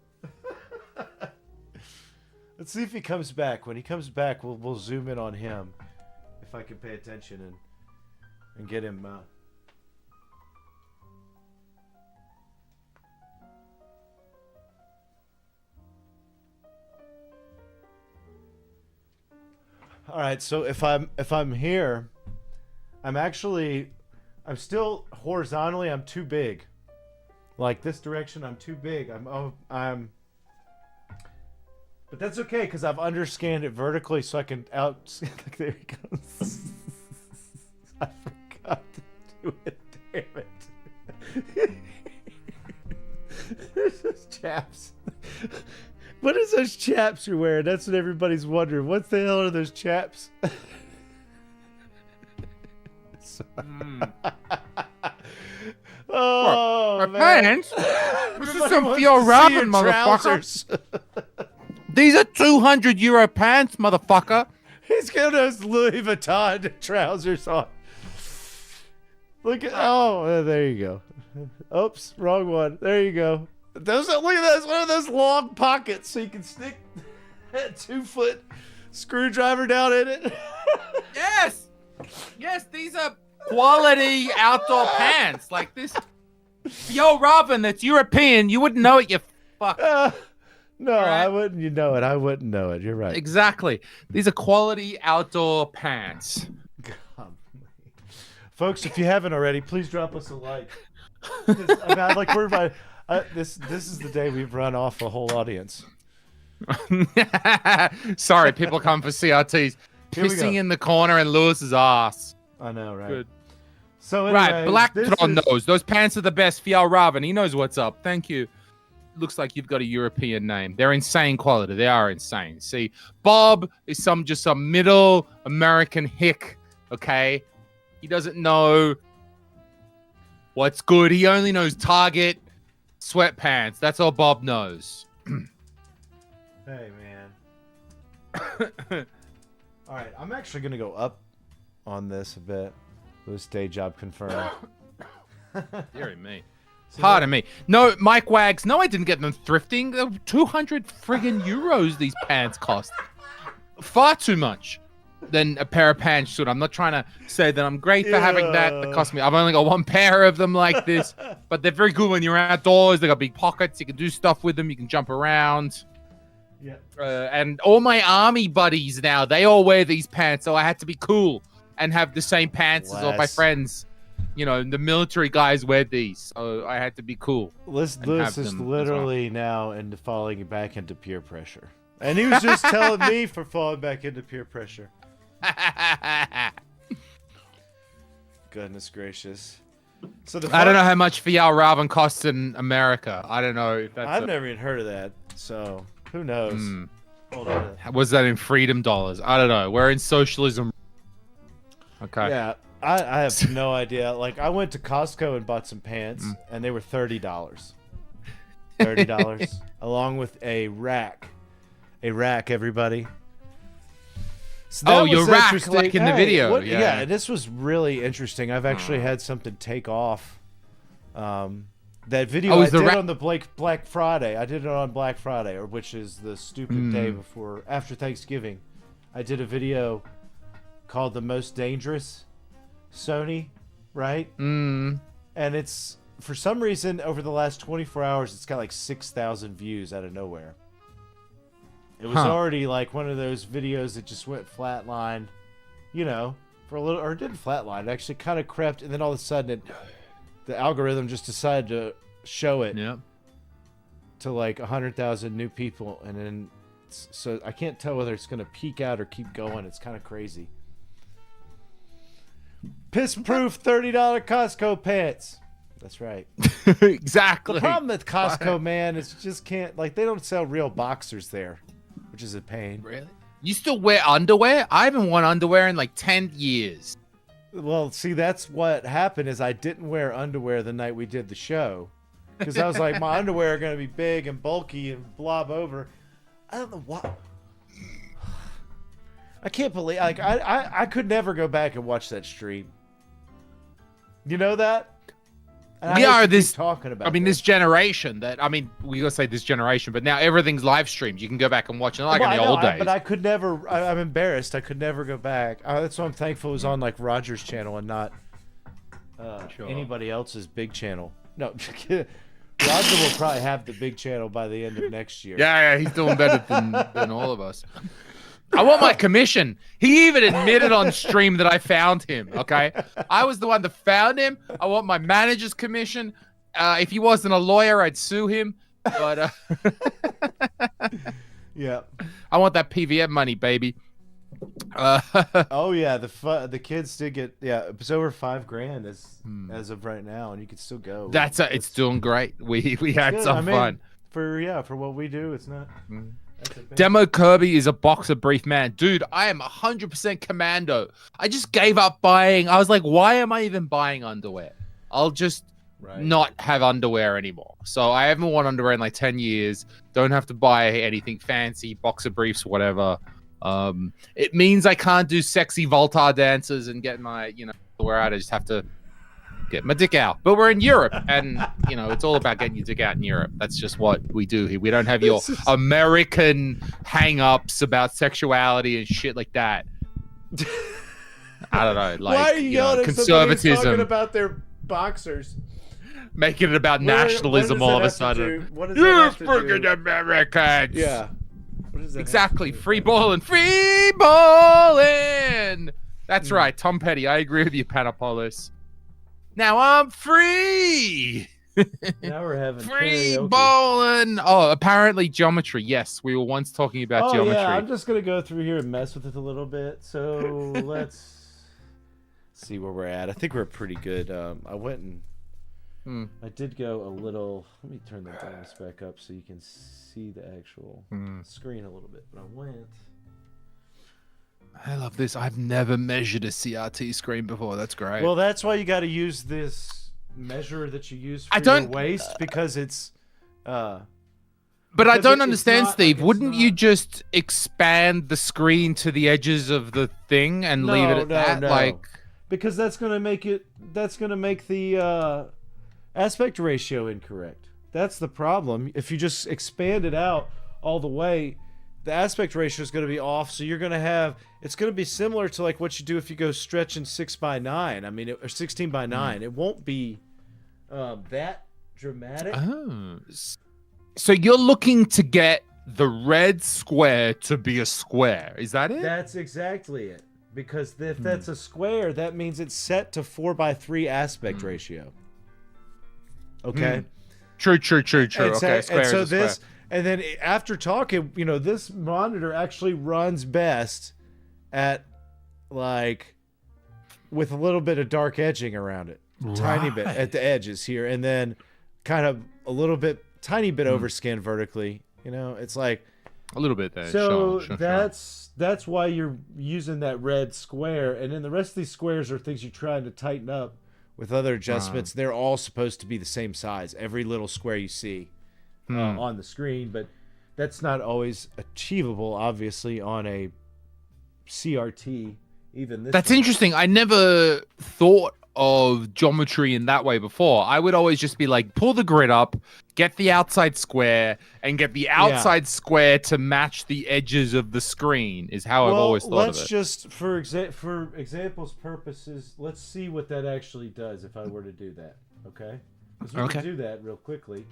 Speaker 1: Let's see if he comes back. When he comes back, we'll zoom in on him, if I can pay attention and get him. All right. So if I'm here, I'm still horizontally. I'm too big. Like this direction, I'm too big. But that's okay because I've underscanned it vertically, so I can there he goes. I forgot to do it. Damn it! There's those chaps. What is those chaps you're wearing? That's what everybody's wondering. What the hell are those chaps? Oh,
Speaker 2: my pants. This is some fjord-ramen, motherfucker. These are 200 euro pants, motherfucker.
Speaker 1: He's got those Louis Vuitton trousers on. Look at there you go. Oops, wrong one. There you go. Look at that. One of those long pockets so you can stick that 2-foot screwdriver down in it.
Speaker 2: Yes, these are quality outdoor pants. Like this. Yo, Robin, that's European. You wouldn't know it, you fuck.
Speaker 1: No, right? I wouldn't. You know it. I wouldn't know it. You're right.
Speaker 2: Exactly. These are quality outdoor pants.
Speaker 1: God. Folks, if you haven't already, please drop us a like. This is the day we've run off a whole audience.
Speaker 2: Sorry, people come for CRTs. Pissing in the corner and Lewis's ass.
Speaker 1: I know, right?
Speaker 2: Good.
Speaker 1: So anyway,
Speaker 2: right, Black Tron knows. Those pants are the best. Fjell Raven, he knows what's up. Thank you. Looks like you've got a European name. They're insane quality. They are insane. See, Bob is just some middle American hick, okay? He doesn't know what's good. He only knows Target sweatpants. That's all Bob knows.
Speaker 1: Hey, man. All right, I'm actually going to go up on this a bit. This day job confirmed.
Speaker 2: Dear me. Pardon me. No, Mike Wags. No, I didn't get them thrifting. 200 friggin' euros these pants cost. Far too much than a pair of pants should. I'm not trying to say that I'm great for having that. That cost me. I've only got one pair of them like this, but they're very good when you're outdoors. They got big pockets. You can do stuff with them. You can jump around.
Speaker 1: Yeah.
Speaker 2: And all my army buddies now, they all wear these pants, so I had to be cool and have the same pants as all my friends. the military guys wear these, so I had to be cool.
Speaker 1: Lewis is literally now into falling back into peer pressure. And he was just telling me for falling back into peer pressure. Goodness gracious. So I
Speaker 2: don't know how much VR Raven costs in America. I don't know if that's.
Speaker 1: I've never even heard of that. So who knows? Hold on.
Speaker 2: Was that in freedom dollars? I don't know. We're in socialism. Okay.
Speaker 1: Yeah, I have no idea. Like I went to Costco and bought some pants, and they were $30. $30 along with a rack. A rack, everybody. So
Speaker 2: your rack, like in the video.
Speaker 1: Yeah, this was really interesting. I've actually had something take off. That video I did on the Black Friday. I did it on Black Friday, which is the stupid day after Thanksgiving. I did a video called "The Most Dangerous Sony," right? And it's for some reason over the last 24 hours, it's got like 6,000 views out of nowhere. It was already like one of those videos that just went flatline, for a little, or it didn't flatline. It actually kind of crept, and then all of a sudden, the algorithm just decided to show it to like 100,000 new people, and then so I can't tell whether it's going to peak out or keep going. It's kind of crazy. Piss-proof $30 Costco pants. That's right.
Speaker 2: Exactly.
Speaker 1: The problem with Costco, man, is you just can't, like, they don't sell real boxers there, which is a pain.
Speaker 2: Really? You still wear underwear? I haven't worn underwear in like 10 years.
Speaker 1: Well, see, that's what happened is I didn't wear underwear the night we did the show. Because I was like, my underwear are going to be big and bulky and blob over. I don't know why. I can't believe, like, I could never go back and watch that stream. You know that? And
Speaker 2: we are this
Speaker 1: talking about.
Speaker 2: This generation that we gotta say this generation, but now everything's live streamed. You can go back and watch it like in the old days.
Speaker 1: But I could never. I'm embarrassed. I could never go back. That's why I'm thankful it was on like Roger's channel and not anybody else's big channel. No, Roger will probably have the big channel by the end of next year.
Speaker 2: Yeah, he's doing better than all of us. I want my commission. He even admitted on stream that I found him. Okay, I was the one that found him. I want my manager's commission. If he wasn't a lawyer, I'd sue him. But
Speaker 1: yeah,
Speaker 2: I want that PVM money, baby.
Speaker 1: Oh yeah, the kids did get it's over $5,000 as of right now, and you can still go.
Speaker 2: It's doing great. We had some fun
Speaker 1: for what we do. It's not.
Speaker 2: Demo Kirby is a boxer brief man. Dude, I am 100% commando. I just gave up buying. I was like, why am I even buying underwear? I'll just not have underwear anymore. So I haven't worn underwear in like 10 years. Don't have to buy anything fancy, boxer briefs, whatever. It means I can't do sexy Voltar dances and get my, wear out. I just have to get my dick out. But we're in Europe, and it's all about getting your dick out in Europe. That's just what we do here. We don't have your American hang-ups about sexuality and shit like that. I don't know, like,
Speaker 1: why are you yelling at
Speaker 2: conservatism,
Speaker 1: talking about their boxers,
Speaker 2: making it about nationalism all of a sudden.
Speaker 1: You're
Speaker 2: freaking Americans.
Speaker 1: Yeah. What does that
Speaker 2: exactly. Free balling. Free balling. That's right, Tom Petty. I agree with you, Panopolis. Now I'm free.
Speaker 1: Now we're having
Speaker 2: free
Speaker 1: karaoke.
Speaker 2: bowling. Oh, apparently geometry. Yes, we were once talking about geometry.
Speaker 1: Yeah, I'm just gonna go through here and mess with it a little bit. So let's see where we're at. I think we're pretty good. I went and I did go a little. Let me turn the brightness back up so you can see the actual screen a little bit. But I went.
Speaker 2: I love this. I've never measured a CRT screen before. That's great.
Speaker 1: Well, that's why you got to use this measure that you use for your waist, because it's.
Speaker 2: But I don't understand, Steve. Wouldn't you just expand the screen to the edges of the thing and leave it at that?
Speaker 1: No.
Speaker 2: Like,
Speaker 1: because that's going to make it. That's going to make the aspect ratio incorrect. That's the problem. If you just expand it out all the way, the aspect ratio is going to be off, so you're going to have, it's going to be similar to like what you do if you go stretching 6x9. Or 16x9. It won't be that dramatic.
Speaker 2: Oh. So you're looking to get the red square to be a square. Is that it?
Speaker 1: That's exactly it. because if that's a square, that means it's set to 4:3 aspect ratio. Okay.
Speaker 2: True.
Speaker 1: And
Speaker 2: Okay, square
Speaker 1: and so
Speaker 2: is a square.
Speaker 1: this, and then after talking, this monitor actually runs best at like with a little bit of dark edging around it, tiny bit at the edges here, and then kind of a little bit, tiny bit overscanned vertically. It's like
Speaker 2: a little bit there.
Speaker 1: So
Speaker 2: sure.
Speaker 1: that's why you're using that red square, and then the rest of these squares are things you're trying to tighten up with other adjustments. They're all supposed to be the same size, every little square you see on the screen, but that's not always achievable, obviously, on a CRT. Even this.
Speaker 2: That's interesting. I never thought of geometry in that way before. I would always just be like, pull the grid up, get the outside square, and get the outside square to match the edges of the screen is how I've always thought of it.
Speaker 1: Let's just, for example's purposes, let's see what that actually does if I were to do that, okay? Because we can do that real quickly.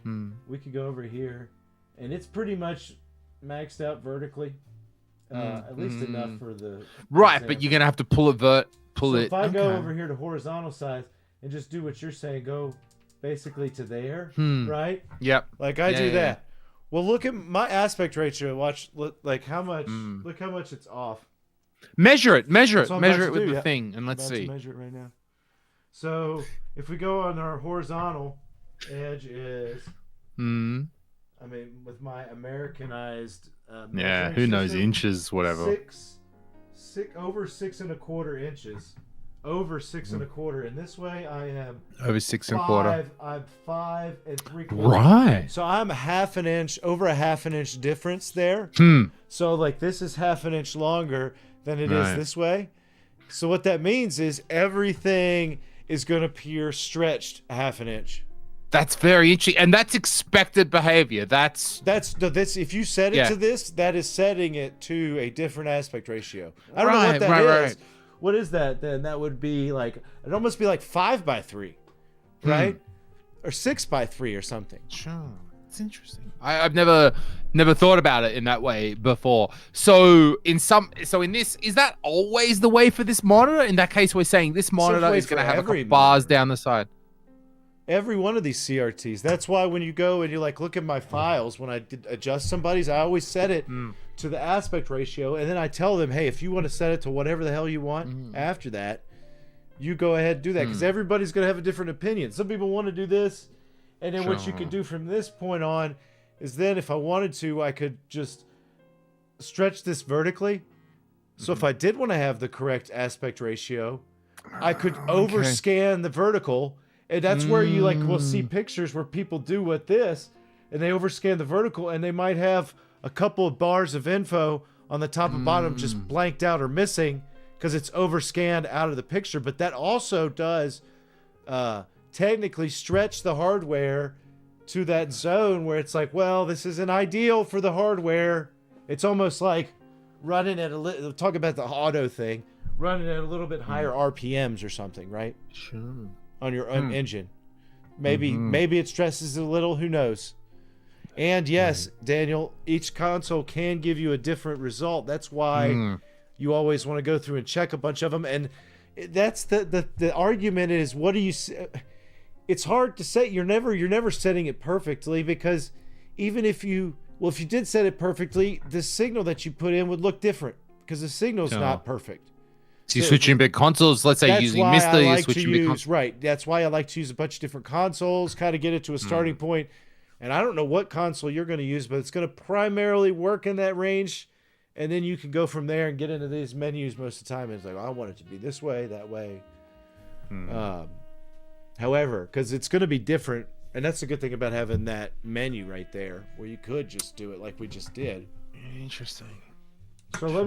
Speaker 1: We could go over here, and it's pretty much maxed out vertically, at least enough for the example.
Speaker 2: But you're going to have to pull it
Speaker 1: If I go over here to horizontal size and just do what you're saying, go basically to there, right?
Speaker 2: Yep.
Speaker 1: Like I do that. Well, look at my aspect ratio. Look how much. Look how much it's off.
Speaker 2: Measure it with
Speaker 1: do,
Speaker 2: the thing, and let's see.
Speaker 1: Measure it right now. So if we go on our horizontal edge is, I mean, with my Americanized.
Speaker 2: Who knows,
Speaker 1: system,
Speaker 2: inches, whatever.
Speaker 1: Over 6.25 inches. Over 6.25. And this way I am
Speaker 2: over 6.25.
Speaker 1: I'm 5 3/4.
Speaker 2: Right.
Speaker 1: So I'm over a half an inch difference there. So like this is half an inch longer than it is this way. So what that means is everything is going to appear stretched a half an inch.
Speaker 2: That's very interesting, and that's expected behavior. That's
Speaker 1: if you set it to this, that is setting it to a different aspect ratio. I don't know what that is. What is that then? That would be like, it'd almost be like 5:3, right? Or 6:3 or something.
Speaker 2: Sure, it's interesting. I've never thought about it in that way before. So in this, is that always the way for this monitor? In that case, we're saying this monitor is going to have a couple bars down the side.
Speaker 1: Every one of these CRTs. That's why when you go and you like look at my files, when I adjust somebody's, I always set it to the aspect ratio, and then I tell them, hey, if you want to set it to whatever the hell you want after that, you go ahead and do that, because everybody's going to have a different opinion. Some people want to do this, and then what you could do from this point on is then if I wanted to, I could just stretch this vertically. So if I did want to have the correct aspect ratio, I could overscan the vertical. And that's where you will see pictures where people do with this, and they overscan the vertical, and they might have a couple of bars of info on the top and bottom just blanked out or missing because it's overscanned out of the picture. But that also does technically stretch the hardware to that zone where it's like, well, this isn't ideal for the hardware. It's almost like running at talk about the auto thing, running at a little bit higher RPMs or something, right?
Speaker 2: Sure.
Speaker 1: On your own engine. Maybe it stresses a little, who knows. And yes, Daniel, each console can give you a different result. That's why you always want to go through and check a bunch of them. And that's the argument is, what do you it's hard to say. You're never setting it perfectly, because even if you did set it perfectly, the signal that you put in would look different because the signal's not perfect.
Speaker 2: So you're switching big consoles, let's say using Mister, you're switching big consoles.
Speaker 1: Right. That's why I like to use a bunch of different consoles, kind of get it to a starting point. And I don't know what console you're going to use, but it's going to primarily work in that range. And then you can go from there and get into these menus most of the time. And it's like, I want it to be this way, that way. However, because it's going to be different. And that's the good thing about having that menu right there, where you could just do it like we just did.
Speaker 2: Interesting.
Speaker 1: So let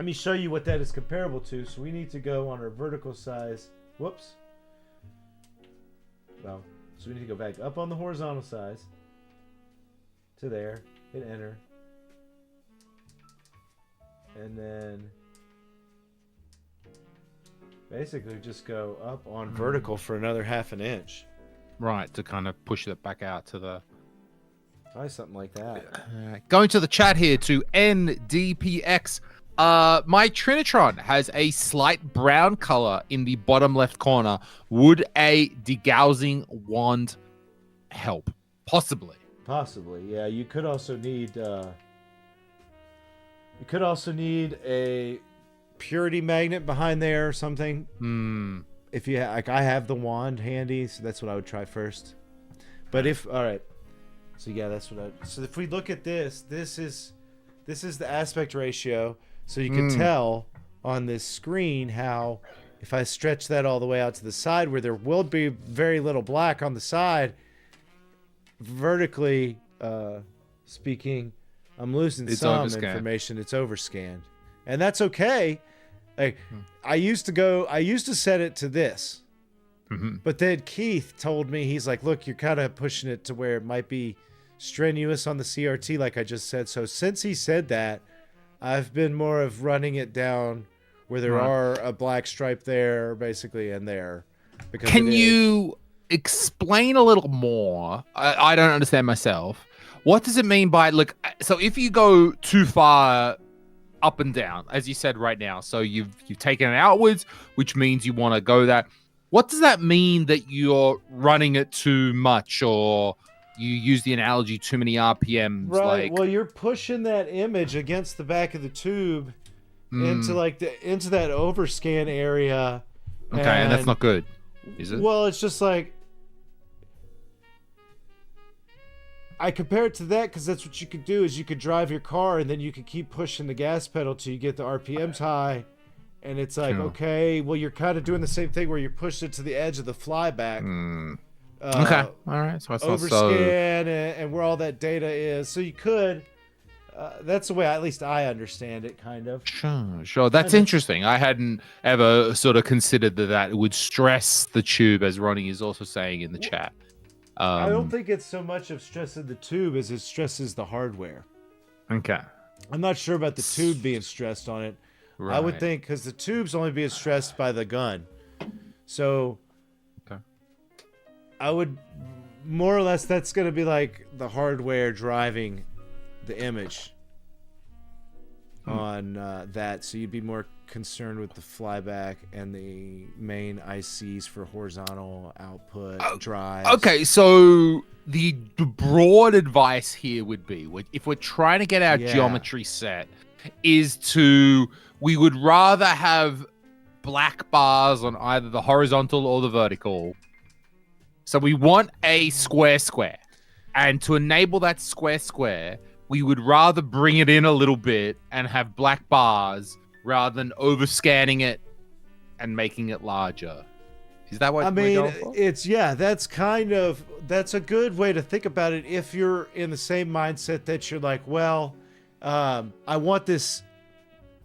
Speaker 1: me show you what that is comparable to. So we need to go on our vertical size. Whoops. Well, so we need to go back up on the horizontal size to there, hit enter. And then basically just go up on vertical for another half an inch.
Speaker 2: Right, to kind of push it back out to the...
Speaker 1: Probably something like that.
Speaker 2: Going to the chat here to NDPX My Trinitron has a slight brown color in the bottom left corner. Would a degaussing wand help? Possibly.
Speaker 1: Possibly, yeah. You could also need a purity magnet behind there or something. If you like, I have the wand handy, so that's what I would try first. But all right, so yeah, that's what I. So if we look at this is the aspect ratio. So you can tell on this screen how if I stretch that all the way out to the side where there will be very little black on the side, vertically speaking, I'm losing some information. It's overscanned. And that's okay. Like I used to set it to this. But then Keith told me, he's like, look, you're kind of pushing it to where it might be strenuous on the CRT, like I just said. So since he said that, I've been more of running it down where there are a black stripe there, basically, and there. Because can you
Speaker 2: explain a little more? I don't understand myself. What does it mean by, look, so if you go too far up and down, as you said right now, so you've taken it outwards, which means you want to go that. What does that mean that you're running it too much, or you use the analogy too many RPMs?
Speaker 1: Right. Well, you're pushing that image against the back of the tube into that overscan area.
Speaker 2: Okay, and that's not good, is it?
Speaker 1: Well, it's just like I compare it to that because that's what you could do is you could drive your car and then you could keep pushing the gas pedal till you get the RPMs high. And it's like, okay, well, you're kind of doing the same thing where you're pushing it to the edge of the flyback.
Speaker 2: Okay, all right. So it's
Speaker 1: overscan and where all that data is. So you could. That's the way at least I understand it, kind of.
Speaker 2: Sure. That's interesting. I hadn't ever sort of considered that it would stress the tube, as Ronnie is also saying in the chat.
Speaker 1: I don't think it's so much of stressing the tube as it stresses the hardware.
Speaker 2: Okay.
Speaker 1: I'm not sure about the tube being stressed on it. Right. I would think because the tube's only being stressed by the gun. So I would more or less that's going to be like the hardware driving the image on that. So you'd be more concerned with the flyback and the main ICs for horizontal output drives.
Speaker 2: Okay, so the broad advice here would be, if we're trying to get our geometry set, we would rather have black bars on either the horizontal or the vertical. So we want a square. And to enable that square, we would rather bring it in a little bit and have black bars rather than overscanning it and making it larger. Is that what we're going for?
Speaker 1: That's a good way to think about it if you're in the same mindset that you're like, well, I want this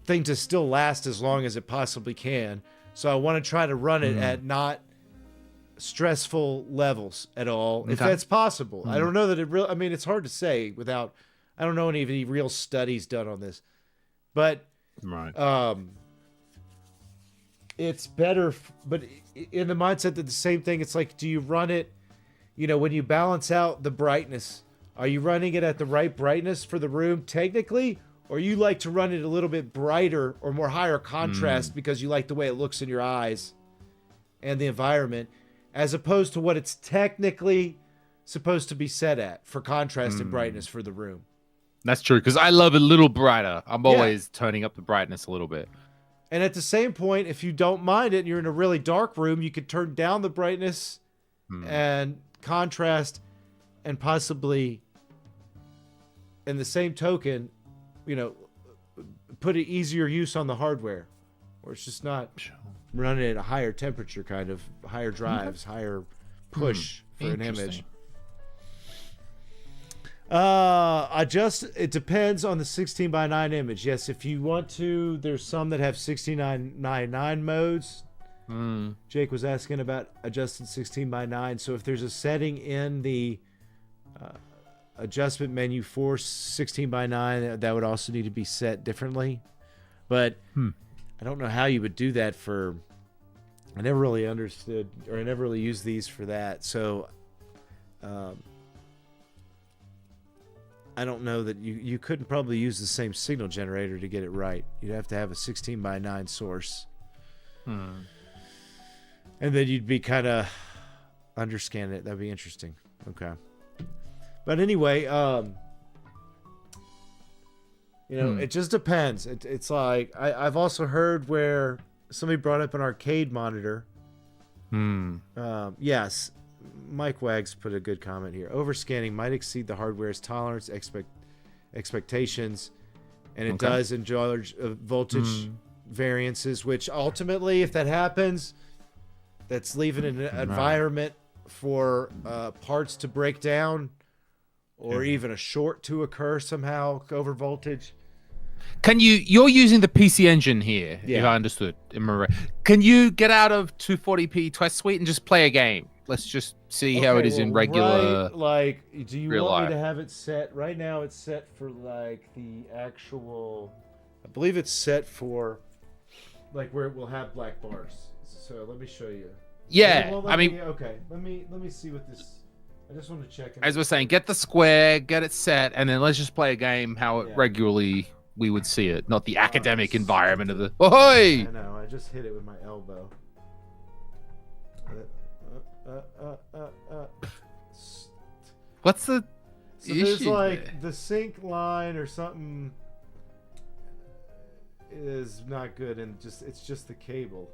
Speaker 1: thing to still last as long as it possibly can. So I want to try to run it at not stressful levels at all, if that's possible. I don't know that it's hard to say without, I don't know any real studies done on this, but it's better, but in the mindset that the same thing, it's like, do you run it, when you balance out the brightness, are you running it at the right brightness for the room technically, or you like to run it a little bit brighter or more higher contrast because you like the way it looks in your eyes and the environment, as opposed to what it's technically supposed to be set at for contrast and brightness for the room.
Speaker 2: That's true, because I love it a little brighter. I'm always turning up the brightness a little bit.
Speaker 1: And at the same point, if you don't mind it and you're in a really dark room, you could turn down the brightness and contrast, and possibly, in the same token, put an easier use on the hardware, where it's just not running at a higher temperature, kind of higher drives, higher push for an image. It depends on the 16:9 image. Yes, if you want to, there's some that have 16:9 modes. Jake was asking about adjusting 16:9. So if there's a setting in the adjustment menu for 16:9, that would also need to be set differently. But I don't know how you would do that for. I never really understood, or I never really used these for that. So I don't know that you couldn't probably use the same signal generator to get it right. You'd have to have a 16:9 source. And then you'd be kind of underscanning it. That'd be interesting. Okay. But anyway, it just depends. It's like I've also heard where somebody brought up an arcade monitor. Yes, Mike Wags put a good comment here. Overscanning might exceed the hardware's tolerance expectations, and it does enjoy voltage variances, which ultimately, if that happens, that's leaving an environment for parts to break down or even a short to occur somehow over voltage.
Speaker 2: You're using the PC Engine here, if I understood. Can you get out of 240p Test Suite and just play a game? Let's just see how it is in regular.
Speaker 1: Do you want me to have it set? Right now it's set for like the actual, I believe it's set for like where it will have black bars. So let me show you.
Speaker 2: Yeah,
Speaker 1: let me see what this. I just want to check.
Speaker 2: As we're saying, get the square, get it set, and then let's just play a game how it regularly we would see it, not the academic environment of the. Ahoy!
Speaker 1: I know. I just hit it with my elbow.
Speaker 2: What's the issue?
Speaker 1: There's like the sync line or something is not good, and it's just the cable.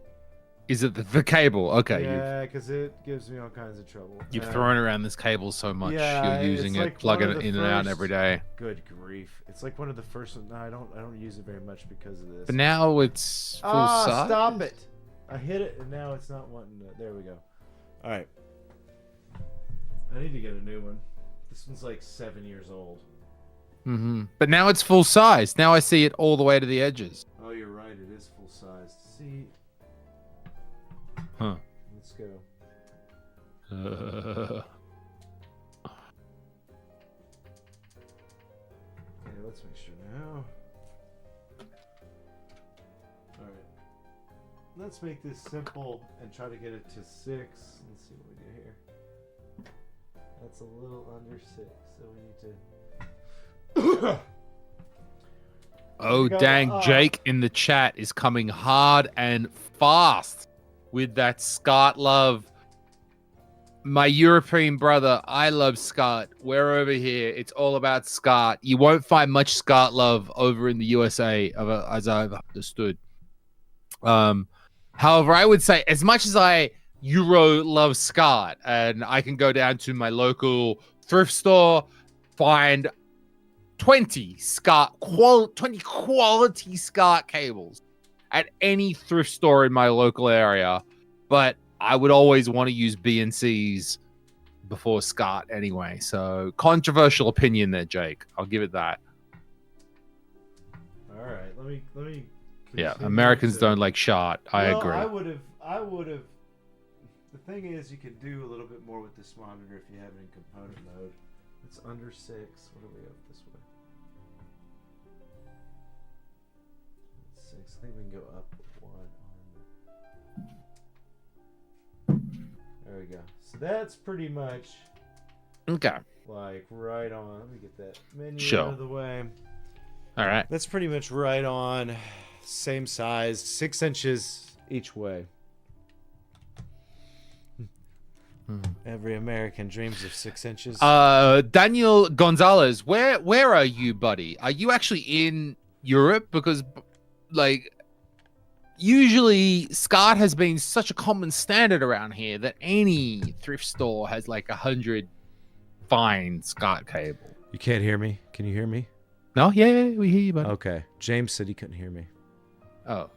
Speaker 2: Is it the cable? Okay.
Speaker 1: Yeah, because it gives me all kinds of trouble.
Speaker 2: You've thrown around this cable so much. You're using it, like plugging it in and out every day.
Speaker 1: Good grief! It's like one of the first. No, I don't use it very much because of this.
Speaker 2: But now it's full size.
Speaker 1: Stop it! I hit it, and now it's not wanting to. There we go. All right. I need to get a new one. This one's like 7 years old.
Speaker 2: But now it's full size. Now I see it all the way to the edges.
Speaker 1: Oh, you're right. It is full size. See.
Speaker 2: Huh.
Speaker 1: Let's go.
Speaker 2: Okay,
Speaker 1: let's make sure now. Alright. Let's make this simple and try to get it to 6. Let's see what we do here. That's a little under 6, so we need to...
Speaker 2: Oh, dang. Jake in the chat is coming hard and fast with that Scott love. My European brother, I love Scott. We're over here. It's all about Scott. You won't find much Scott love over in the USA, as I've understood. However, I would say as much as I Euro love Scott, and I can go down to my local thrift store, find 20 quality Scott cables at any thrift store in my local area, but I would always want to use BNCs before Scott anyway. So controversial opinion there, Jake. I'll give it that.
Speaker 1: All right, let me.
Speaker 2: Yeah, Americans don't like shot. I agree.
Speaker 1: I would have. The thing is, you could do a little bit more with this monitor if you have it in component mode. It's under 6. What are we up this way? 6. I think we can go up 1 on. There we go. So that's pretty much.
Speaker 2: Okay.
Speaker 1: Like right on. Let me get that menu out of the way.
Speaker 2: All right.
Speaker 1: That's pretty much right on. Same size, 6 inches each way. Every American dreams of 6 inches.
Speaker 2: Daniel Gonzalez, where are you, buddy? Are you actually in Europe? Because, like, usually Scott has been such a common standard around here that any thrift store has like 100 fine Scott cable.
Speaker 1: You can't hear me? Can you hear me?
Speaker 2: No, yeah, we hear you, buddy.
Speaker 1: Okay. James said he couldn't hear me.
Speaker 2: Oh,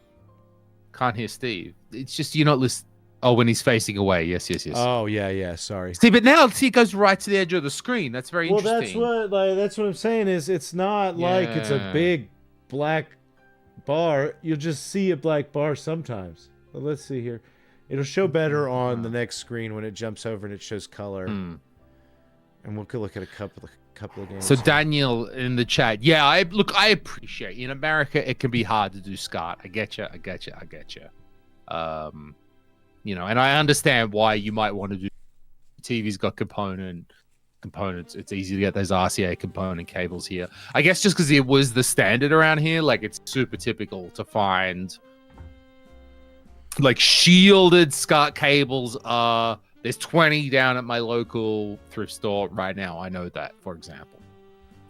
Speaker 2: can't hear Steve. It's just you're not listening. Oh, when he's facing away. Yes.
Speaker 1: Oh, yeah. Sorry.
Speaker 2: See, but now it goes right to the edge of the screen. That's very interesting.
Speaker 1: That's what I'm saying is it's not like it's a big black bar. You'll just see a black bar sometimes. But let's see here. It'll show better on the next screen when it jumps over and it shows color. And we'll look at a couple of games.
Speaker 2: So Daniel in the chat, yeah, I appreciate. In America, it can be hard to do Scott. I get you. You know, and I understand why you might want to do. TV's got component, components. It's easy to get those RCA component cables here. I guess just because it was the standard around here, like it's super typical to find like shielded SCART cables. There's 20 down at my local thrift store right now. I know that, for example.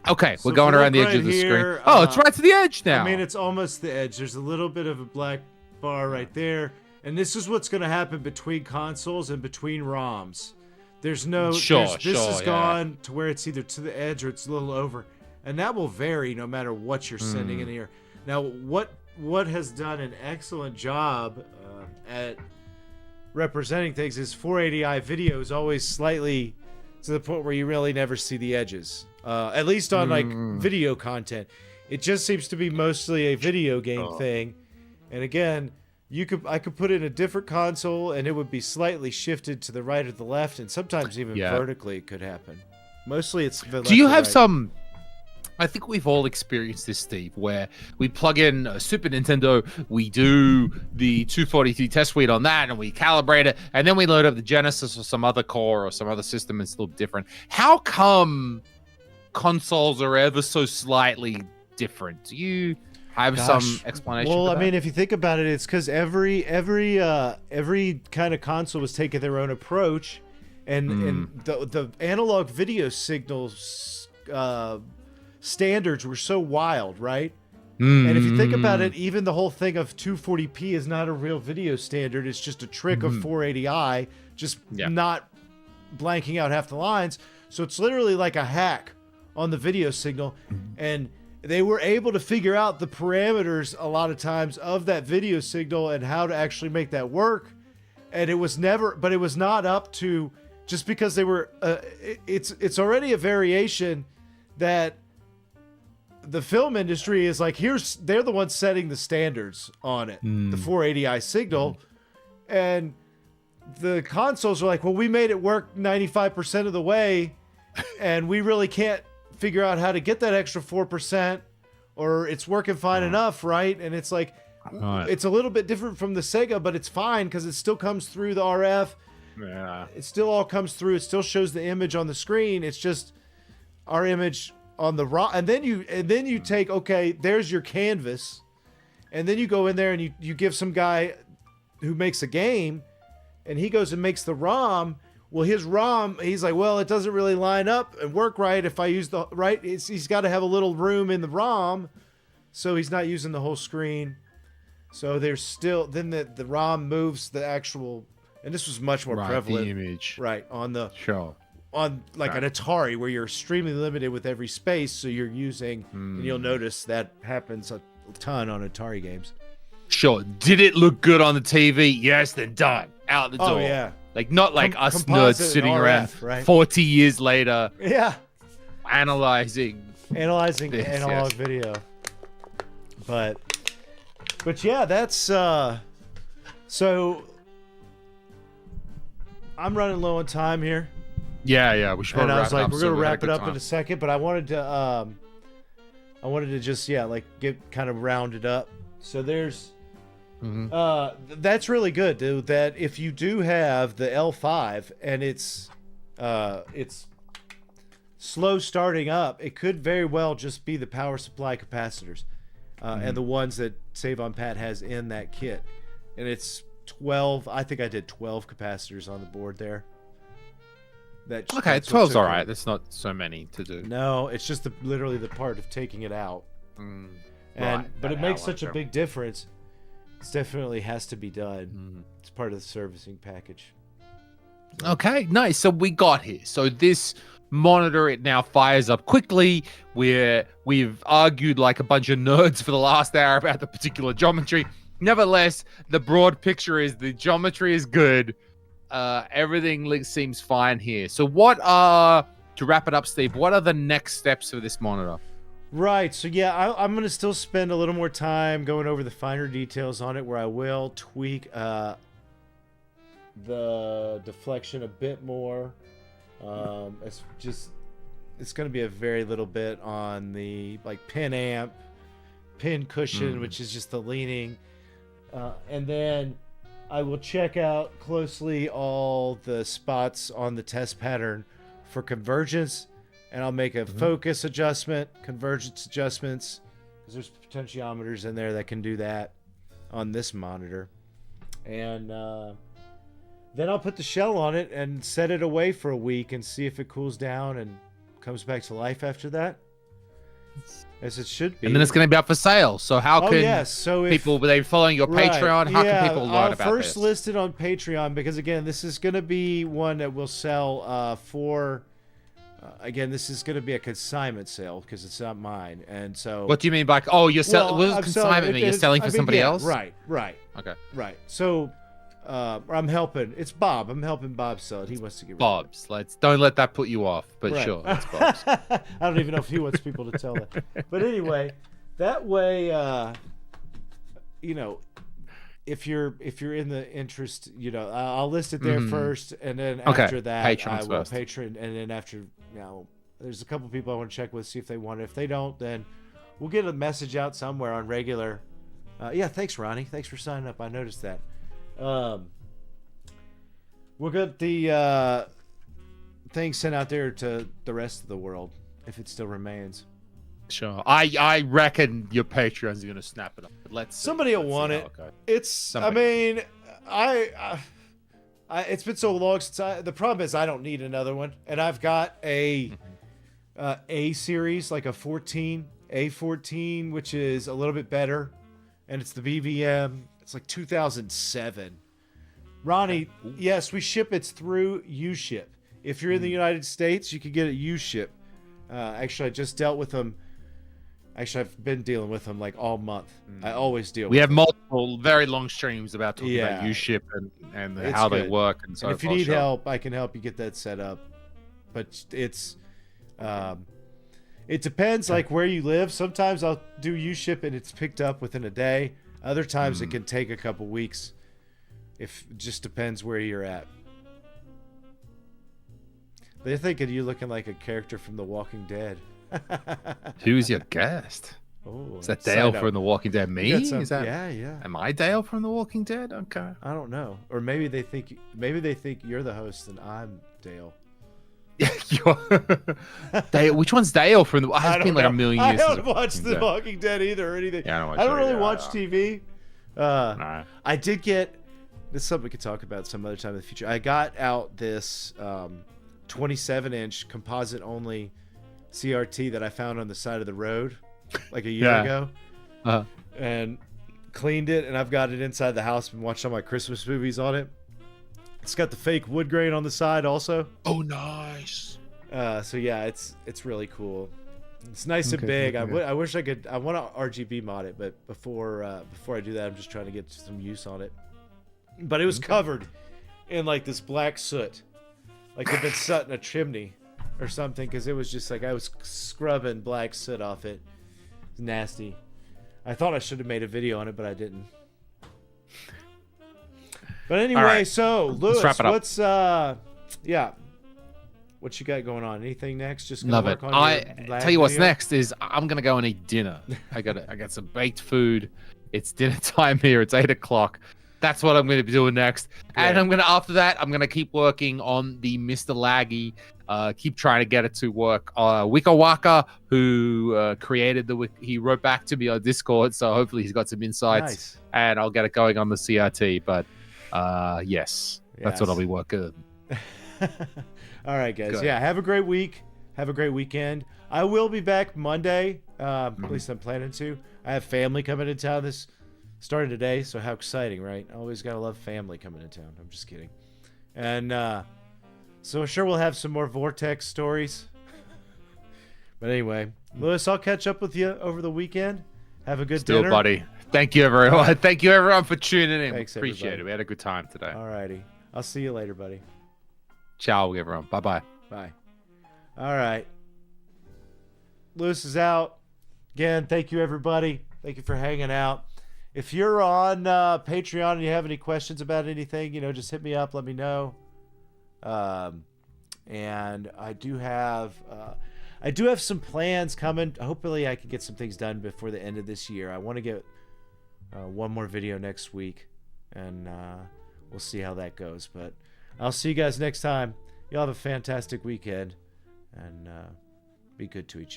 Speaker 2: Okay,
Speaker 1: So
Speaker 2: we're going around the edge
Speaker 1: right
Speaker 2: of the
Speaker 1: here,
Speaker 2: screen. Oh, it's right to the edge now.
Speaker 1: I mean, it's almost the edge. There's a little bit of a black bar right there. And this is what's going to happen between consoles and between ROMs. There's no... this is gone to where it's either to the edge or it's a little over. And that will vary no matter what you're sending in here. Now, what has done an excellent job at representing things is 480i video is always slightly to the point where you really never see the edges. At least on like video content. It just seems to be mostly a video game thing. And again... I could put in a different console and it would be slightly shifted to the right or the left, and sometimes even vertically it could happen. Mostly it's the left.
Speaker 2: Do you have some... I think we've all experienced this, Steve, where we plug in a Super Nintendo, we do the 240T test suite on that, and we calibrate it, and then we load up the Genesis or some other core or some other system and it's still different. How come consoles are ever so slightly different? Do you... have some explanation
Speaker 1: well,
Speaker 2: for that?
Speaker 1: I mean, if you think about it, it's because every kind of console was taking their own approach, and the analog video signals standards were so wild, right? And if you think about it, even the whole thing of 240p is not a real video standard. It's just a trick of 480i, just not blanking out half the lines. So it's literally like a hack on the video signal, and they were able to figure out the parameters a lot of times of that video signal and how to actually make that work. And it was not up to, just because they were, it's already a variation that the film industry is like, they're the ones setting the standards on it, the 480i signal. And the consoles are like, well, we made it work 95% of the way and we really can't figure out how to get that extra 4%, or it's working fine enough, right? And it's like, it's a little bit different from the Sega, but it's fine because it still comes through the RF.
Speaker 2: Yeah,
Speaker 1: it still all comes through. It still shows the image on the screen. It's just our image on the raw. And then you take, okay, there's your canvas, and then you go in there and you give some guy who makes a game, and he goes and makes the ROM. Well, his ROM, he's like, well, it doesn't really line up and work right if I use the right. He's got to have a little room in the ROM, so he's not using the whole screen. So there's still, then the ROM moves the actual, and this was much more prevalent,
Speaker 2: the image,
Speaker 1: right, on the
Speaker 2: on
Speaker 1: like an Atari, where you're extremely limited with every space, so you're using, and you'll notice that happens a ton on Atari games.
Speaker 2: Sure. Did it look good on the TV? Yes, then done. Out the door.
Speaker 1: Oh yeah.
Speaker 2: Like, not like us nerds sitting around 40 years later.
Speaker 1: Yeah.
Speaker 2: Analyzing this,
Speaker 1: analog video. But yeah, that's so I'm running low on time here.
Speaker 2: Yeah, we should.
Speaker 1: And I was like, we're gonna wrap it up in a second, but I wanted to just like get kind of rounded up. So there's that's really good, dude. That if you do have the L5 and it's slow starting up, it could very well just be the power supply capacitors, and the ones that Save on Pat has in that kit. And it's 12. I think I did 12 capacitors on the board there.
Speaker 2: Okay, 12's all right. That's not so many to do.
Speaker 1: No, it's just literally the part of taking it out. But it makes such a big difference. It definitely has to be done. It's part of the servicing package.
Speaker 2: Okay, nice. So we got here. So this monitor, it now fires up quickly. We've argued like a bunch of nerds for the last hour about the particular geometry. Nevertheless, the broad picture is the geometry is good. Everything seems fine here. So to wrap it up, Steve, what are the next steps for this monitor?
Speaker 1: Right. So yeah, I'm going to still spend a little more time going over the finer details on it, where I will tweak the deflection a bit more. It's going to be a very little bit on the pin amp, pin cushion, which is just the leaning. And then I will check out closely all the spots on the test pattern for convergence, and I'll make a focus adjustment, convergence adjustments, because there's potentiometers in there that can do that on this monitor. And then I'll put the shell on it and set it away for a week and see if it cools down and comes back to life after that, as it should be.
Speaker 2: And then it's going to be up for sale. So how can
Speaker 1: so
Speaker 2: people, were they following your Patreon? How can people learn about this?
Speaker 1: I'll first list it on Patreon, because again, this is going to be one that will sell for. Again, this is going to be a consignment sale because it's not mine, and so.
Speaker 2: What do you mean by? Oh, you're selling. What does consignment mean? You're selling for somebody else?
Speaker 1: Right.
Speaker 2: Okay.
Speaker 1: Right. So, I'm helping. It's Bob. I'm helping Bob sell it. He wants to get rid
Speaker 2: Bob's. Don't let that put you off. But sure, it's Bob's.
Speaker 1: I don't even know if he wants people to tell that. But anyway, that way, if you're in the interest, I'll list it there first, and then after that, I will Patreon, and then after, there's a couple people I want to check with, see if they want it. If they don't, then we'll get a message out somewhere on regular. Thanks, Ronnie. Thanks for signing up. I noticed that. We'll get the thing sent out there to the rest of the world if it still remains.
Speaker 2: Sure. I reckon your Patreons are going to snap it up. But
Speaker 1: somebody will want it. It's somebody. I mean, it's been so long since the problem is I don't need another one, and I've got a series, like a A14, which is a little bit better, and it's the BVM. It's like 2007. Ronnie, yes, we ship it through U-Ship. If you're in the United States, you can get it U-Ship. Actually, I just dealt with them. Actually, I've been dealing with them like all month. I always deal with them.
Speaker 2: We have multiple very long streams about talking about U-Ship and how they work and so
Speaker 1: forth. If you need help, I can help you get that set up. But it depends like where you live. Sometimes I'll do U-Ship and it's picked up within a day. Other times it can take a couple weeks. It just depends where you're at. They're thinking you looking like a character from The Walking Dead.
Speaker 2: Who's your guest?
Speaker 1: Oh,
Speaker 2: is that Dale from The Walking Dead? Me?
Speaker 1: Is
Speaker 2: that?
Speaker 1: Yeah.
Speaker 2: Am I Dale from The Walking Dead? Okay.
Speaker 1: I don't know. Or maybe they think you're the host and I'm Dale.
Speaker 2: Dale, which one's Dale from the? It's been like a million years.
Speaker 1: I don't watch The Walking Dead either or anything. Yeah, I don't really watch TV. I did get. This is something we could talk about some other time in the future. I got out this 27-inch composite only CRT that I found on the side of the road like a year ago, and cleaned it, and I've got it inside the house and watched all my Christmas movies on it. It's got the fake wood grain on the side also.
Speaker 2: Oh, nice.
Speaker 1: So yeah, it's really cool. It's nice and big. I wish I could. I want to RGB mod it, but before I do that, I'm just trying to get some use on it. But it was covered in like this black soot, like they've been set in a chimney or something, because it was just like I was scrubbing black soot off it. It's nasty. I thought I should have made a video on it, but I didn't. But anyway, so Lewis, what's what you got going on? Anything next? Just gonna work on
Speaker 2: I tell you what's next is I'm gonna go and eat dinner. I got some baked food. It's dinner time here. It's 8 o'clock. That's what I'm going to be doing next. And after that, I'm going to keep working on the Mr. Laggy, keep trying to get it to work. Wika Waka, who created he wrote back to me on Discord, so hopefully he's got some insights, and I'll get it going on the CRT. But yes, that's what I'll be working.
Speaker 1: All right, guys. Good. Yeah, have a great week. Have a great weekend. I will be back Monday. At least I'm planning to. I have family coming to town starting today, so how exciting, right? Always gotta love family coming to town. I'm just kidding. And so I'm sure we'll have some more Vortex stories. But anyway, Lewis, I'll catch up with you over the weekend. Have a good dinner,
Speaker 2: buddy. Thank you, everyone. Thank you, everyone, for tuning in.
Speaker 1: Thanks,
Speaker 2: appreciate it. We had a good time today.
Speaker 1: All righty. I'll see you later, buddy.
Speaker 2: Ciao, everyone. Bye-bye.
Speaker 1: Bye. All right. Lewis is out. Again, thank you, everybody. Thank you for hanging out. If you're on Patreon and you have any questions about anything, just hit me up. Let me know. And I do have some plans coming. Hopefully, I can get some things done before the end of this year. I want to get one more video next week, and we'll see how that goes. But I'll see you guys next time. Y'all have a fantastic weekend. and be good to each other.